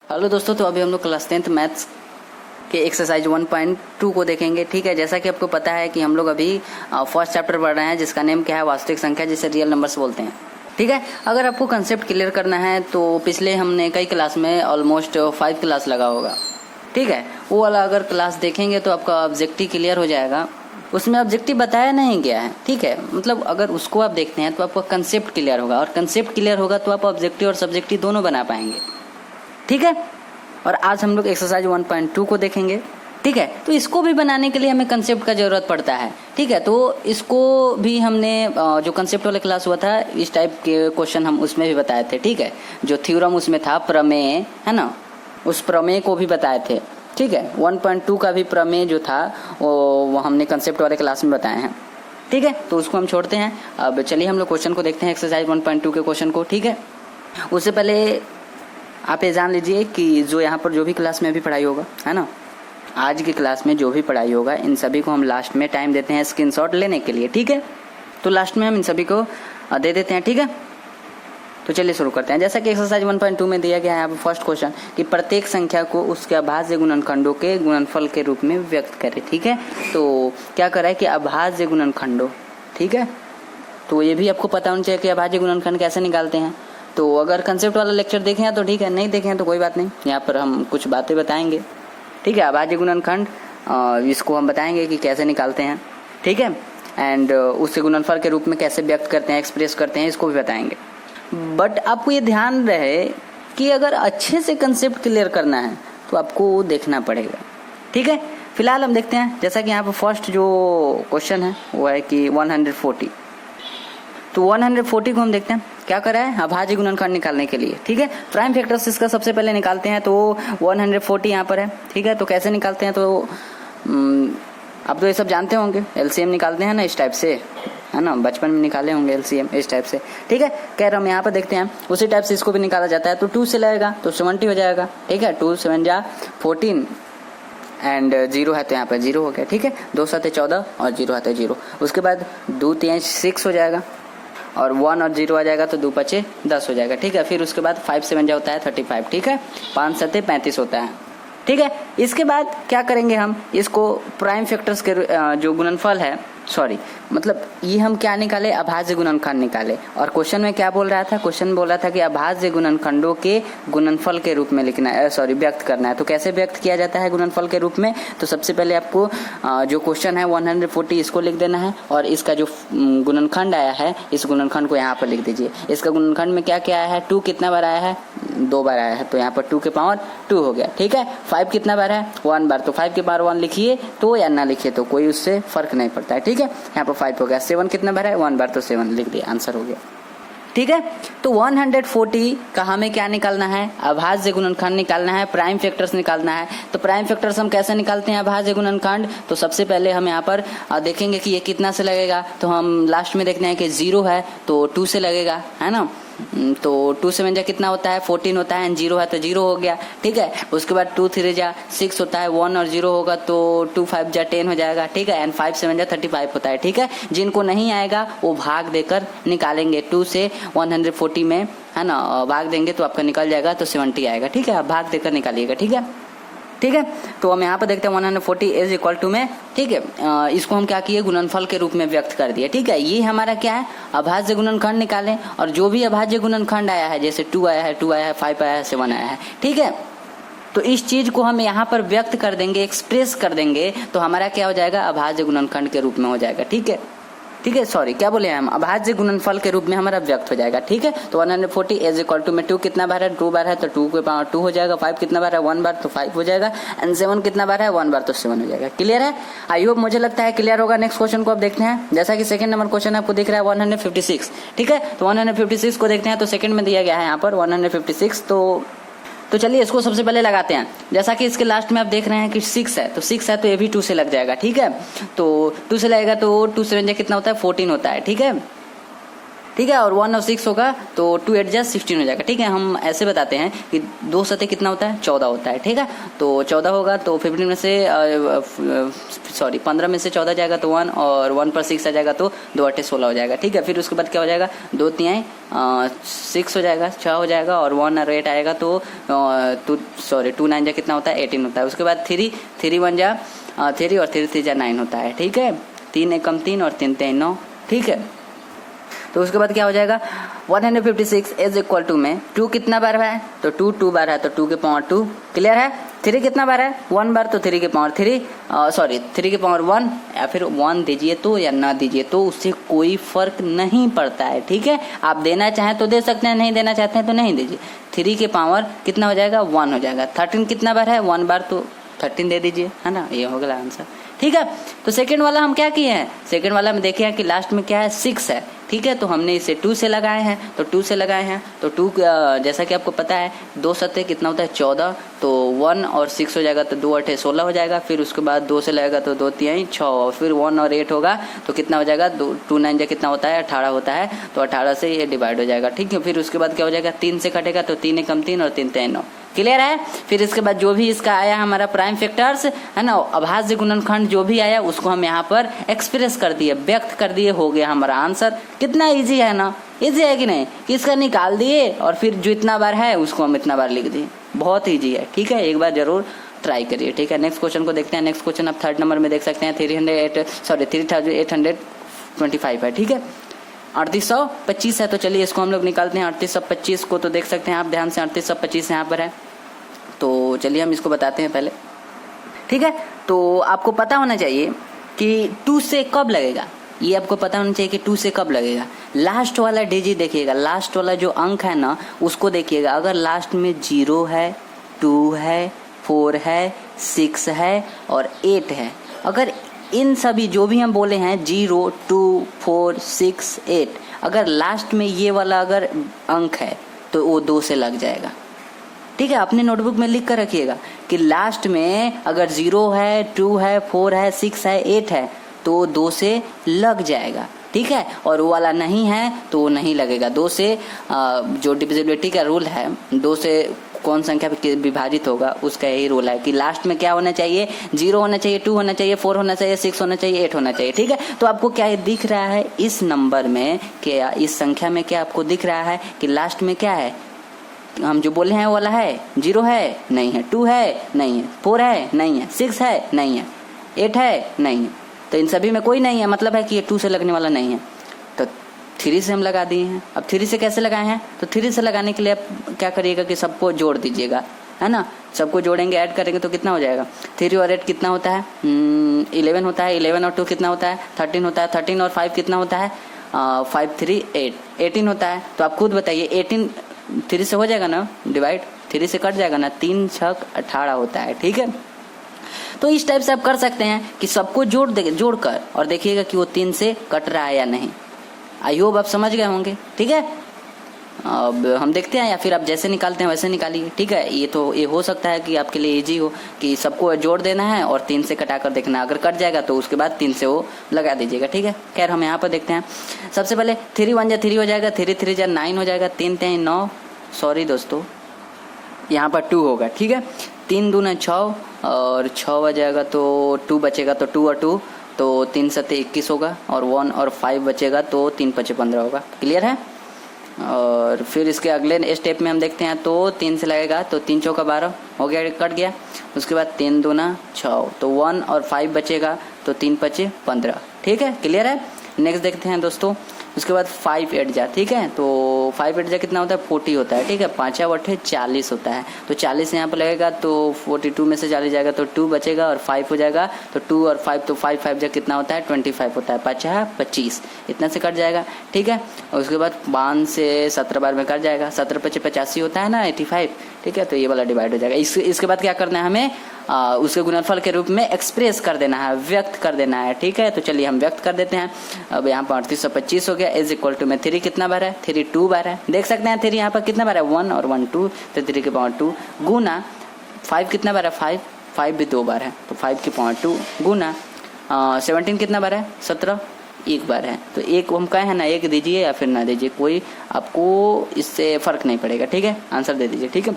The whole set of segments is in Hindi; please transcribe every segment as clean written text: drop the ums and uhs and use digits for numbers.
हेलो दोस्तों, तो अभी हम लोग क्लास 10th मैथ्स के एक्सरसाइज 1.2 को देखेंगे। ठीक है, जैसा कि आपको पता है कि हम लोग अभी फर्स्ट चैप्टर पढ़ रहे हैं जिसका नेम क्या है, वास्तविक संख्या, जिसे रियल नंबर्स बोलते हैं। ठीक है, अगर आपको कंसेप्ट क्लियर करना है तो पिछले हमने कई क्लास में ऑलमोस्ट 5 क्लास लगा होगा। ठीक है, वो वाला अगर क्लास देखेंगे तो आपका ऑब्जेक्टिव क्लियर हो जाएगा। उसमें ऑब्जेक्टिव बताया नहीं गया है। ठीक है, मतलब अगर उसको आप देखते हैं तो आपका कंसेप्ट क्लियर होगा, और कंसेप्ट क्लियर होगा तो आप ऑब्जेक्टिव और सब्जेक्टिव दोनों बना पाएंगे। ठीक है, और आज हम लोग एक्सरसाइज 1.2 को देखेंगे। ठीक है, तो इसको भी बनाने के लिए हमें कंसेप्ट का जरूरत पड़ता है। ठीक है, तो इसको भी हमने जो कंसेप्ट वाला क्लास हुआ था, इस टाइप के क्वेश्चन हम उसमें भी बताए थे। ठीक है, जो थ्योरम उसमें था, प्रमेय है ना, उस प्रमेय को भी बताए थे। ठीक है, 1.2 का भी प्रमेय जो था वो हमने कंसेप्ट वाले क्लास में बताए हैं। ठीक है, तो उसको हम छोड़ते हैं। अब चलिए हम लोग क्वेश्चन को देखते हैं, एक्सरसाइज 1.2 के क्वेश्चन को। ठीक है, उससे पहले आप ये जान लीजिए कि जो यहाँ पर जो भी क्लास में अभी पढ़ाई होगा, है ना, आज की क्लास में जो भी पढ़ाई होगा, इन सभी को हम लास्ट में टाइम देते हैं स्क्रीनशॉट लेने के लिए। ठीक है, तो लास्ट में हम इन सभी को दे देते हैं। ठीक है, तो चलिए शुरू करते हैं। जैसा कि एक्सरसाइज 1.2 में दिया गया है यहाँ पर फर्स्ट क्वेश्चन कि प्रत्येक संख्या को उसके अभाज्य गुणनखंडों के गुणनफल के रूप में व्यक्त करें। ठीक है, तो क्या करा है कि अभाज्य गुणनखंडों। ठीक है, तो ये भी आपको पता होना चाहिए कि अभाज्य गुणनखंड कैसे निकालते हैं। तो अगर कंसेप्ट वाला लेक्चर देखें हैं तो ठीक है, नहीं देखें हैं तो कोई बात नहीं, यहाँ पर हम कुछ बातें बताएंगे। ठीक है, अभाज्य गुणनखंड इसको हम बताएंगे कि कैसे निकालते हैं। ठीक है, एंड उससे गुणनफल के रूप में कैसे व्यक्त करते हैं, एक्सप्रेस करते हैं, इसको भी बताएंगे। बट आपको ये ध्यान रहे कि अगर अच्छे से कंसेप्ट क्लियर करना है तो आपको देखना पड़ेगा। ठीक है, फिलहाल हम देखते हैं। जैसा कि यहाँ पर फर्स्ट जो क्वेश्चन है वो है कि 140। तो 140 को हम देखते हैं क्या कर रहा है, अभाज्य गुणनखंड निकालने के लिए। ठीक है, प्राइम फैक्टर्स इसका सबसे पहले निकालते हैं। तो 140 यहाँ पर है। ठीक है, तो कैसे निकालते हैं, तो आप तो ये सब जानते होंगे, एलसीएम निकालते हैं ना इस टाइप से, है ना, बचपन में निकाले होंगे एलसीएम इस टाइप से। ठीक है, कह रहा हूँ यहाँ पर देखते हैं उसी टाइप से इसको भी निकाला जाता है। तो 2 से लगेगा तो 70 हो जाएगा। ठीक है, 2 7 जा 14 एंड 0 है तो यहाँ पर 0 हो गया। ठीक है, 2 7 14 और 0 है तो 0। उसके बाद 2 3 6 हो जाएगा और 1 और 0 आ जाएगा तो 2 5 10 हो जाएगा। ठीक है, फिर उसके बाद 5 7 होता है 35। ठीक है, 5 7 35 होता है। ठीक है, इसके बाद क्या करेंगे, हम इसको प्राइम फैक्टर्स के जो गुणनफल है, सॉरी मतलब ये हम क्या निकाले, अभाज्य गुणनखंड निकाले। और क्वेश्चन में क्या बोल रहा था, क्वेश्चन बोल रहा था कि अभाज्य गुणनखंडों के गुणनफल के रूप में लिखना है, सॉरी व्यक्त करना है। तो कैसे व्यक्त किया जाता है गुणनफल के रूप में, तो सबसे पहले आपको जो क्वेश्चन है 140 इसको लिख देना है, और इसका जो गुणनखंड आया है इस गुणनखंड को यहाँ पर लिख दीजिए। इसका गुणनखंड में क्या क्या आया है, 2 कितना बार आया है, 2 बार आया है, तो यहाँ पर 2 के पावर 2 हो गया। ठीक है, 5 कितना बार है, 1 बार, तो 5 के पावर 1 लिखिए तो या ना लिखिए तो कोई उससे फर्क नहीं पड़ता है। ठीक है, यहाँ पर 5 हो गया। 7 कितना बार है, 1 बार, तो 7 लिख दिया, आंसर हो गया। ठीक है, तो 140 का हमें क्या निकालना है, अभाज्य गुणनखंड निकालना है, प्राइम फैक्टर्स निकालना है। तो प्राइम फैक्टर्स हम कैसे निकालते हैं अभाज्य गुणनखंड, तो सबसे पहले हम यहाँ पर देखेंगे कि ये कितना से लगेगा। तो हम लास्ट में देखते हैं कि 0 है तो 2 से लगेगा, है ना, तो 2 7 जा कितना होता है, 14 होता है, एंड 0 है तो 0 हो गया। ठीक है, उसके बाद 2 3 जा 6 होता है, 1 और 0 होगा तो 2 5 जा 10 हो जाएगा। ठीक है, एंड 5 7 जा 35 होता है। ठीक है, जिनको नहीं आएगा वो भाग देकर निकालेंगे, 2 से 140 में, है ना, भाग देंगे तो आपका निकल जाएगा, तो 70 आएगा। ठीक है, आप भाग देकर निकालिएगा। ठीक है, ठीक है, तो हम यहाँ पर देखते हैं 140 इज इक्वल टू में। ठीक है, इसको हम क्या किए, गुणनफल के रूप में व्यक्त कर दिए। ठीक है, ये हमारा क्या है, अभाज्य गुणनखंड निकालें, और जो भी अभाज्य गुणनखंड आया है, जैसे 2 आया है, 2 आया है, 5 आया है, 7 आया है। ठीक है, तो इस चीज को हम यहाँ पर व्यक्त कर देंगे, एक्सप्रेस कर देंगे, तो हमारा क्या हो जाएगा, अभाज्य गुणनखंड के रूप में हो जाएगा। ठीक है, ठीक है, सॉरी क्या बोले हम, अभाज्य गुणनफल के रूप में हमारा व्यक्त हो जाएगा। ठीक है, तो 140 इज इक्वल टू में 2 कितना बार है, 2 बार है तो 2 के पावर 2 हो जाएगा। 5 कितना बार है, 1 बार, तो 5 हो जाएगा, एंड 7 कितना बार है, 1 बार, तो 7 हो जाएगा। क्लियर है, आई होप, मुझे लगता है क्लियर होगा। नेक्स्ट क्वेश्चन को आप देखते हैं। जैसा कि सेकंड नंबर क्वेश्चन आपको दिख रहा है 156। ठीक है, तो 156 को देखते हैं। तो सेकंड में दिया गया है यहाँ पर 156। तो चलिए इसको सबसे पहले लगाते हैं। जैसा कि इसके लास्ट में आप देख रहे हैं कि 6 है, तो 6 है तो ये भी 2 से लग जाएगा। ठीक है, तो 2 से लगेगा तो 2 7 जा कितना होता है, 14 होता है। ठीक है, ठीक है। और 1 और 6 होगा तो 2 8 जा 16 हो जाएगा। ठीक है, हम ऐसे बताते हैं कि 2 सतह कितना होता है, 14 होता है। ठीक है, तो 14 होगा तो 15 में से 15 में से 14 जाएगा तो 1, और 1 पर 6 आ जाएगा तो 2 8 16 हो जाएगा। ठीक है, फिर उसके बाद क्या हो जाएगा, 2 3 6 हो जाएगा, 6 हो जाएगा, और 1 और 8 आएगा तो 2 9 जा कितना होता है, 18 होता है। उसके बाद 3 1 जा 3 और 3 3 जा 9 होता है। ठीक है, 3 एकम 3 और 3 3 9। ठीक है, तो उसके बाद क्या हो जाएगा, 156 इज इक्वल टू में 2 कितना बार है, तो 2 बार है तो 2 के पावर 2। क्लियर है। 3 कितना बार है, 1 बार तो 3 के पावर 3 के पावर 1, या फिर 1 दीजिए तो या ना दीजिए तो उससे कोई फर्क नहीं पड़ता है। ठीक है, आप देना चाहें तो दे सकते हैं, नहीं देना चाहते हैं तो नहीं दीजिए। 3 के पावर कितना हो जाएगा, 1 हो जाएगा। 13 कितना बार है, 1 बार तो 13 दे दीजिए, है ना, ये हो गया आंसर। ठीक है, तो सेकंड वाला हम क्या किए हैं, सेकंड वाला में देखे हैं कि लास्ट में क्या है, 6 है। ठीक है, तो हमने इसे 2 से लगाए हैं, तो 2 से लगाए हैं तो 2 जैसा कि आपको पता है 2 सतह कितना होता है, 14, तो 1 और 6 हो जाएगा तो 2 8 16 हो जाएगा। फिर उसके बाद 2 से लगेगा तो 2 3 6, और फिर 1 और 8 होगा तो कितना हो जाएगा, 2 9 जा कितना होता है, 18 होता है, तो 18 से ये डिवाइड हो जाएगा। ठीक है, फिर उसके बाद क्या हो जाएगा, 3 से कटेगा तो 3 एकम 3 और 3 3 9। क्लियर है। फिर इसके बाद जो भी इसका आया हमारा प्राइम फैक्टर्स है ना, अभाज्य गुणनखंड जो भी आया उसको हम यहाँ पर एक्सप्रेस कर दिए, व्यक्त कर दिए, हो गया हमारा आंसर। कितना इजी है ना, इजी है कि नहीं, इसका निकाल दिए और फिर जो इतना बार है उसको हम इतना बार लिख दिए, बहुत इजी है। ठीक है, एक बार जरूर ट्राई करिए। ठीक है, नेक्स्ट क्वेश्चन को देखते हैं। नेक्स्ट क्वेश्चन आप 3rd नंबर में देख सकते हैं, 3825 है। ठीक है, 3825 है, तो चलिए इसको हम लोग निकालते हैं। 3825 को तो देख सकते हैं आप ध्यान से, 3825 यहाँ पर है, तो चलिए हम इसको बताते हैं पहले। ठीक है, तो आपको पता होना चाहिए कि 2 से कब लगेगा, ये आपको पता होना चाहिए कि 2 से कब लगेगा। लास्ट वाला डिजिट देखिएगा, लास्ट वाला जो अंक है ना उसको देखिएगा। अगर लास्ट में 0 है, 2 है, 4 है, 6 है और 8 है, अगर इन सभी जो भी हम बोले हैं 0 2 4 6 8, अगर लास्ट में ये वाला अगर अंक है तो वो 2 से लग जाएगा। ठीक है, अपने नोटबुक में लिख कर रखिएगा कि लास्ट में अगर 0 है, 2 है, 4 है, 6 है, 8 है तो 2 से लग जाएगा। ठीक है, और वो वाला नहीं है तो वो नहीं लगेगा। 2 से जो डिविजिबिलिटी का रूल है, 2 से कौन संख्या विभाजित होगा उसका यही रूल है कि लास्ट में क्या होना चाहिए, 0 होना चाहिए, 2 होना चाहिए, 4 होना चाहिए, 6 होना चाहिए, 8 होना चाहिए। ठीक है, तो आपको क्या दिख रहा है इस नंबर में, क्या इस संख्या में क्या आपको दिख रहा है कि लास्ट में क्या है, हम जो बोले हैं वो वाला है, 0 है नहीं है, 2 है नहीं है, 4 है नहीं है, 6 है नहीं है, 8 है नहीं है, तो इन सभी में कोई नहीं है, मतलब है कि ये 2 से लगने वाला नहीं है। तो 3 से हम लगा दिए हैं। अब 3 से कैसे लगाए हैं, तो 3 से लगाने के लिए आप क्या करिएगा कि सबको जोड़ दीजिएगा, है ना, सबको जोड़ेंगे, ऐड करेंगे तो कितना हो जाएगा, 3 और 8 कितना होता है, 11 होता है, 11 और 2 कितना होता है, 13 होता है, 13 और 5 कितना होता है, 5 3 8 18 होता है। तो आप खुद बताइए 18 3 से हो जाएगा ना डिवाइड, 3 से कट जाएगा ना, 3 6 18 होता है। ठीक है, तो इस टाइप से आप कर सकते हैं कि सबको जोड़कर और देखिएगा कि वो 3 से कट रहा है या नहीं। आई होप आप समझ गए होंगे। ठीक है, अब हम देखते हैं, या फिर आप जैसे निकालते हैं वैसे निकालिए। ठीक है, ये हो सकता है कि आपके लिए इजी हो कि सबको जोड़ देना है और 3 से कटाकर देखना, अगर कट जाएगा तो उसके बाद 3 से वो लगा दीजिएगा। ठीक है, खैर हम यहाँ पर देखते हैं। सबसे पहले 3 1 जा 3 हो जाएगा, 3 3 जा 9 हो जाएगा, 3 3 9, सॉरी दोस्तों यहाँ पर 2 होगा। ठीक है, 3 दूना 6 और 6 हो जाएगा तो 2 बचेगा, तो 2 और 2 तो 3 7 21 होगा, और 1 और 5 बचेगा तो 3 5 15 होगा। क्लियर है। और फिर इसके अगले स्टेप में हम देखते हैं, तो 3 से लगेगा तो 3 चौका 12 हो गया, कट गया। उसके बाद 3 दूना 6, तो 1 और 5 बचेगा तो 3 5 15। ठीक है, क्लियर है। नेक्स्ट देखते हैं दोस्तों, उसके बाद 5 8 जा। ठीक है, तो 5 8 जा कितना होता है, 40 होता है। ठीक है, 5 8 40 होता है, तो 40 यहाँ पर लगेगा तो 42 में से 40 जाएगा तो 2 बचेगा और 5 हो जाएगा, तो 2 और 5 तो 5 5 जा कितना होता है, 25 होता है, 5 25 इतना से कट जाएगा। ठीक है, और उसके बाद 5 से 17 बार में कट जाएगा, 17 5 85 होता है ना, 85। ठीक है, तो ये वाला डिवाइड हो जाएगा। इसके बाद क्या करना है हमें, उसके गुणनफल के रूप में एक्सप्रेस कर देना है, व्यक्त कर देना है। ठीक है, तो चलिए हम व्यक्त कर देते हैं। अब यहाँ पर 3825 हो गया, इज इक्वल टू में 3 कितना बार है, 3 2 बार है, देख सकते हैं 3 यहाँ पर कितना बार है, 1 और 1 2, तो 3 के पावर 2 गुना 5 कितना बार है, 5 भी 2 बार है, तो 5 के पावर 2 गुना 17 कितना बार है, 17 एक बार है, तो एक हम कहे हैं ना, एक दीजिए या फिर ना दीजिए, कोई आपको इससे फ़र्क नहीं पड़ेगा, ठीक है, आंसर दे दीजिए, ठीक है,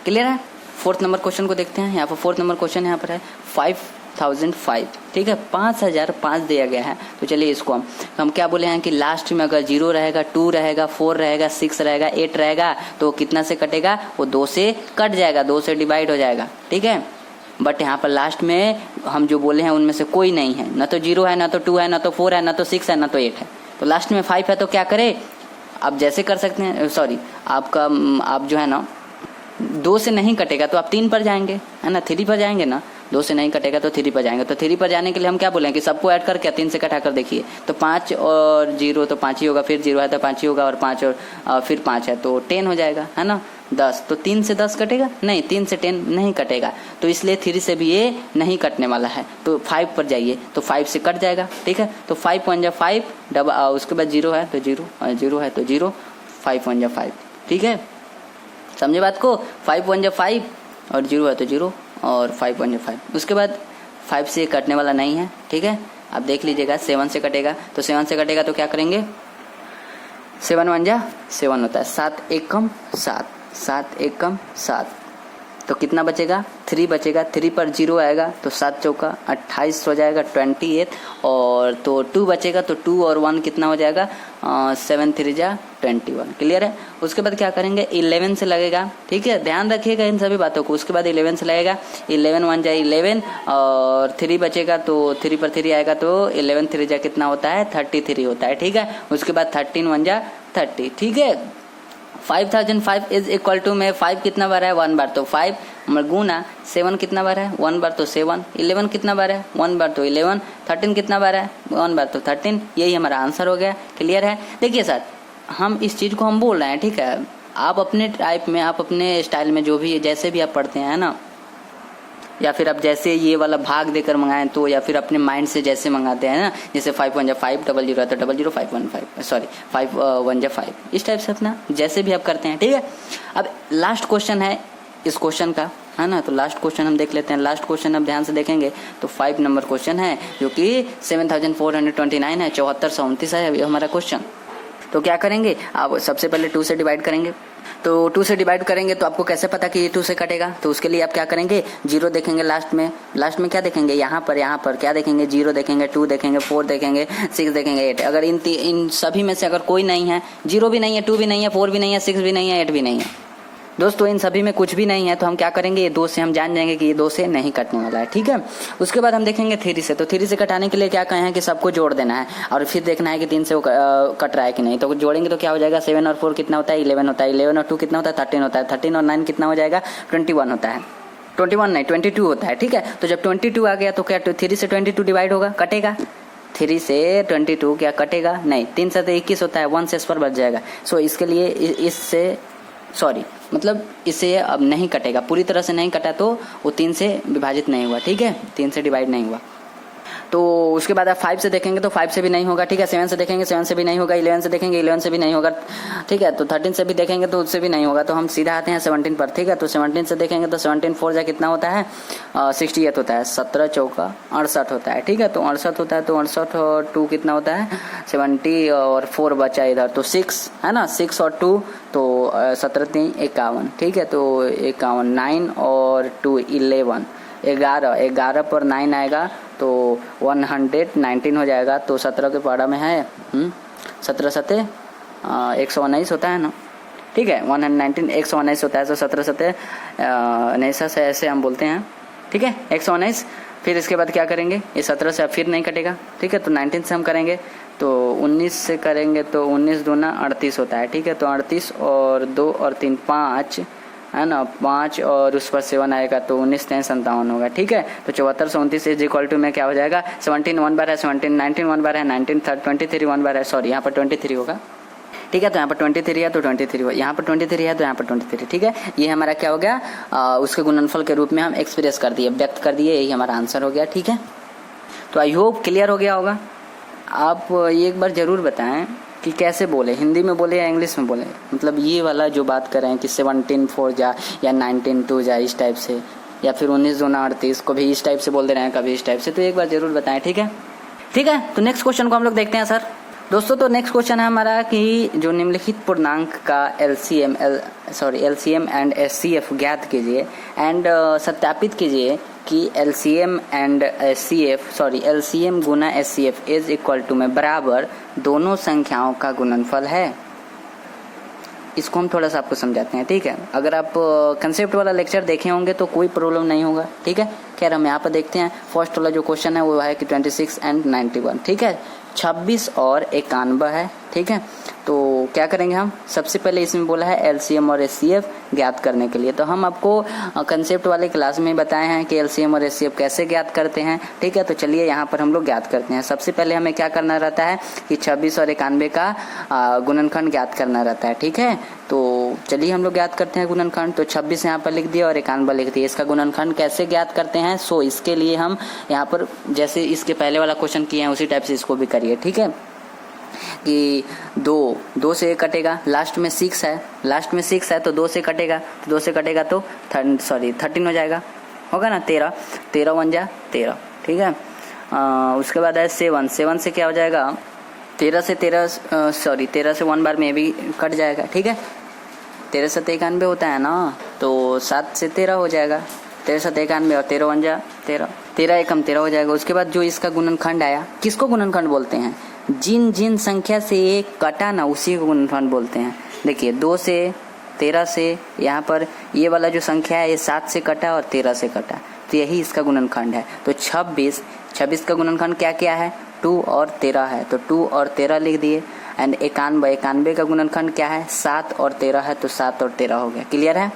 क्लियर है। 4th नंबर क्वेश्चन को देखते हैं। यहाँ पर 4th नंबर क्वेश्चन यहाँ पर है 5005, ठीक है, 5005 दिया गया है। तो चलिए इसको हम क्या बोले हैं कि लास्ट में अगर 0 रहेगा, 2 रहेगा, 4 रहेगा, 6 रहेगा, 8 रहेगा तो कितना से कटेगा, वो 2 से कट जाएगा, 2 से डिवाइड हो जाएगा, ठीक है। बट यहाँ पर लास्ट में हम जो बोले हैं उनमें से कोई नहीं है, ना तो 0 है, ना तो 2 है, ना तो 4 है, ना तो 6 है, ना तो 8 है, तो लास्ट में 5 है। तो क्या करें, आप जैसे कर सकते हैं, सॉरी आप जो है ना 2 से नहीं कटेगा तो आप 3 पर जाएंगे, है ना, 3 पर जाएंगे ना, 2 से नहीं कटेगा तो 3 पर जाएंगे। तो 3 पर जाने के लिए हम क्या बोलेंगे कि सबको ऐड करके 3 से कटा कर देखिए, तो 5 और 0 तो 5 ही होगा, फिर 0 है तो 5 ही होगा, और 5 और फिर 5 है तो 10 हो जाएगा, है ना, 10। तो 3 से 10 कटेगा नहीं, 3 से 10 नहीं कटेगा, तो इसलिए 3 से भी ये नहीं कटने वाला है। तो 5 पर जाइए तो 5 से कट जाएगा, ठीक है। तो 5 1 जा 5, उसके बाद 0 है तो 0, 0 है तो 0, 5 1 जा 5, ठीक है, समझे बात को। 5 1 जा 5 और 0 है तो 0 और 5 1 जा 5। उसके बाद 5 से कटने वाला नहीं है, ठीक है, आप देख लीजिएगा। 7 से कटेगा, तो 7 से कटेगा तो क्या करेंगे, 7 1 जा 7 होता है, 7 1 कम 7, 7 1 कम 7, तो कितना बचेगा, 3 बचेगा। 3 पर 0 आएगा तो 7 चौका 28 हो जाएगा, 28, और तो 2 बचेगा, तो 2 और 1 कितना हो जाएगा, 7 3 जा 21, क्लियर है। उसके बाद क्या करेंगे, 11 से लगेगा, ठीक है, ध्यान रखिएगा इन सभी बातों को। उसके बाद 11 से लगेगा, 11 1 जा 11, और 3 बचेगा तो 3 पर 3 आएगा, तो 11 3 जा कितना होता है, 33 होता है, ठीक है। उसके बाद 13 1 जा 30, ठीक है। 5005 इज इक्वल टू में 5 कितना बार है, 1 बार, तो 5 गुना 7 कितना बार है, 1 बार, तो 7। 11 कितना बार है, 1 बार, तो 11। 13 कितना बार है, 1 बार, तो 13। यही हमारा आंसर हो गया, क्लियर है। देखिए सर, हम इस चीज़ को हम बोल रहे हैं, ठीक है, आप अपने टाइप में, आप अपने स्टाइल में जो भी जैसे भी आप पढ़ते हैं ना, या फिर आप जैसे ये वाला भाग देकर मंगाएं तो, या फिर अपने माइंड से जैसे मंगाते हैं ना, जैसे 5 1 जा 5, 00 है तो 00 5 1 5, सॉरी 5 1 जा 5, इस टाइप से अपना जैसे भी आप करते हैं, ठीक है। अब लास्ट क्वेश्चन है इस क्वेश्चन का, है ना, तो लास्ट क्वेश्चन हम देख लेते हैं। लास्ट क्वेश्चन अब ध्यान से देखेंगे तो 5 नंबर क्वेश्चन है, जो कि 7429 है, 7429 है अभी हमारा क्वेश्चन। तो क्या करेंगे, आप सबसे पहले 2 से डिवाइड करेंगे। तो 2 से डिवाइड करेंगे तो आपको कैसे पता कि ये 2 से कटेगा, तो उसके लिए आप क्या करेंगे, 0 देखेंगे लास्ट में क्या देखेंगे, यहाँ पर क्या देखेंगे, 0 देखेंगे, 2 देखेंगे, 4 देखेंगे, 6 देखेंगे, 8। अगर इन सभी में से अगर कोई नहीं है, 0 भी नहीं है, 2 भी नहीं है, 4 भी नहीं है, 6 भी नहीं है, 8 भी नहीं है, दोस्तों इन सभी में कुछ भी नहीं है, तो हम क्या करेंगे, ये 2 से हम जान जाएंगे कि ये 2 से नहीं कटने वाला है, ठीक है। उसके बाद हम देखेंगे 3 से, तो 3 से कटाने के लिए क्या कहे हैं कि सबको जोड़ देना है और फिर देखना है कि 3 से वो कट रहा है कि नहीं। तो जोड़ेंगे तो क्या हो जाएगा, 7 और 4 कितना होता है, 11 होता है, 11 और 2 कितना होता है, 13 होता है, 13 और 9 कितना हो जाएगा, 21 होता है, 21 नहीं 22 होता है, ठीक है। तो जब 22 आ गया तो क्या 3 से 22 डिवाइड होगा, कटेगा, 3 से 22 क्या कटेगा नहीं, 3 से तो 21 होता है, 1 से इस पर बच जाएगा। सो इसके लिए इससे सॉरी मतलब इसे अब नहीं कटेगा, पूरी तरह से नहीं कटा तो वो 3 से विभाजित नहीं हुआ, ठीक है, 3 से डिवाइड नहीं हुआ। तो उसके बाद आप 5 से देखेंगे तो 5 से भी नहीं होगा, ठीक है। 7 से देखेंगे 7 से भी नहीं होगा, 11 से देखेंगे 11 से भी नहीं होगा, ठीक है। तो 13 से भी देखेंगे तो उससे भी नहीं होगा, तो हम सीधा आते हैं 17 पर, ठीक है। तो 17 से देखेंगे तो 17 4 जा कितना होता है, 68 होता है, 17 चौका 68 होता है, ठीक है। तो 68 होता है, तो 68 और 2 कितना होता है, 70 और 4 बचा इधर, तो 6 है ना, 6 और 2 तो 17 3 51, ठीक है। तो 51, 9 और 2 11, 11 पर 9 आएगा तो 119 हो जाएगा। तो 17 के पारा में है 17 सते 119 होता है ना, ठीक है, 119 119 होता है, तो 17 सते 19 से ऐसे हम बोलते हैं, ठीक है, 119। फिर इसके बाद क्या करेंगे, ये 17 से अब फिर नहीं कटेगा, ठीक है। तो 19 से हम करेंगे तो 19 से करेंगे तो 19 दूना 38 होता है, ठीक है। तो 38 और 2 और 3 5 है ना, 5 और उस पर 7 आएगा तो 19 3 57 होगा, ठीक है। तो 74 से 29 इज इक्वल टू में क्या हो जाएगा, 17 1 बार है, 17 19 1 बार है, 19 23 1 बार है, सॉरी यहाँ पर 23 होगा, ठीक है। तो यहाँ पर 23 है तो 23 होगा, यहाँ पर 23 है तो यहाँ पर 23, ठीक है। ये हमारा क्या हो गया, उसके गुणनफल के रूप में हम एक्सप्रेस कर दिए, व्यक्त कर दिए, यही हमारा आंसर हो गया, ठीक है। तो आई होप क्लियर हो गया होगा। आप एक बार ज़रूर बताएं कि कैसे बोले, हिंदी में बोले या इंग्लिश में बोले, मतलब ये वाला जो बात कर रहे हैं कि 17 4 जा या 19 2 जा इस टाइप से, या फिर 19 2 38 को भी इस टाइप से बोल दे रहे हैं, कभी इस टाइप से, तो एक बार ज़रूर बताएं, ठीक है। ठीक है, तो नेक्स्ट क्वेश्चन को हम लोग देखते हैं सर। दोस्तों तो नेक्स्ट क्वेश्चन है हमारा कि जो निम्नलिखित पूर्णांक का एलसीएम एंड एचसीएफ ज्ञात कीजिए एंड सत्यापित कीजिए कि एलसीएम गुना एचसीएफ इज इक्वल टू में बराबर दोनों संख्याओं का गुणनफल है। इसको हम थोड़ा सा आपको समझाते हैं, ठीक है। अगर आप कंसेप्ट वाला लेक्चर देखे होंगे तो कोई प्रॉब्लम नहीं होगा, ठीक है। खैर हम यहाँ पर देखते हैं। फर्स्ट वाला जो क्वेश्चन है वो है कि 26 एंड 91, ठीक है। 26 और 91 है, ठीक है। तो क्या करेंगे हम, सबसे पहले इसमें बोला है एलसीएम और एचसीएफ ज्ञात करने के लिए। तो हम आपको कंसेप्ट वाले क्लास में बताए हैं कि एलसीएम और एचसीएफ कैसे ज्ञात करते हैं, ठीक है। तो चलिए यहाँ पर हम लोग ज्ञात करते हैं। सबसे पहले हमें क्या करना रहता है कि 26 और 91 का गुणनखंड ज्ञात करना रहता है, ठीक है। तो चलिए हम लोग ज्ञात करते हैं गुणनखंड। तो 26 यहाँ पर लिख दिया और 91 लिख दिया। इसका गुणनखंड कैसे ज्ञात करते हैं, सो इसके लिए हम यहाँ पर जैसे इसके पहले वाला क्वेश्चन किए हैं उसी टाइप से इसको भी करिए, ठीक है। कि 2 से कटेगा, लास्ट में 6 है तो 2 से कटेगा, तो 2 से कटेगा तो 13 हो जाएगा, होगा ना। 13 1 जा 13, ठीक है। उसके बाद है 7 से क्या हो जाएगा, 13 से 1 बार में भी कट जाएगा, ठीक है। 13 से 91 होता है ना, तो 7 से 13 हो जाएगा। 13 से 91 और 13 1 जा 13, 13 एकम 13 हो जाएगा। उसके बाद जो इसका गुणनखंड आया, किसको गुणनखंड बोलते हैं, जिन संख्या से ये कटा ना उसी को गुणनखंड बोलते हैं। देखिए 2 से 13 से यहाँ पर ये वाला जो संख्या है ये 7 से कटा और 13 से कटा, तो यही इसका गुणनखंड है। तो 26 का गुणनखंड क्या क्या है, 2 और 13 है, तो 2 और 13 लिख दिए। एंड 91 का गुणनखंड क्या है, 7 और 13 है, तो 7 और 13 हो गया। क्लियर है।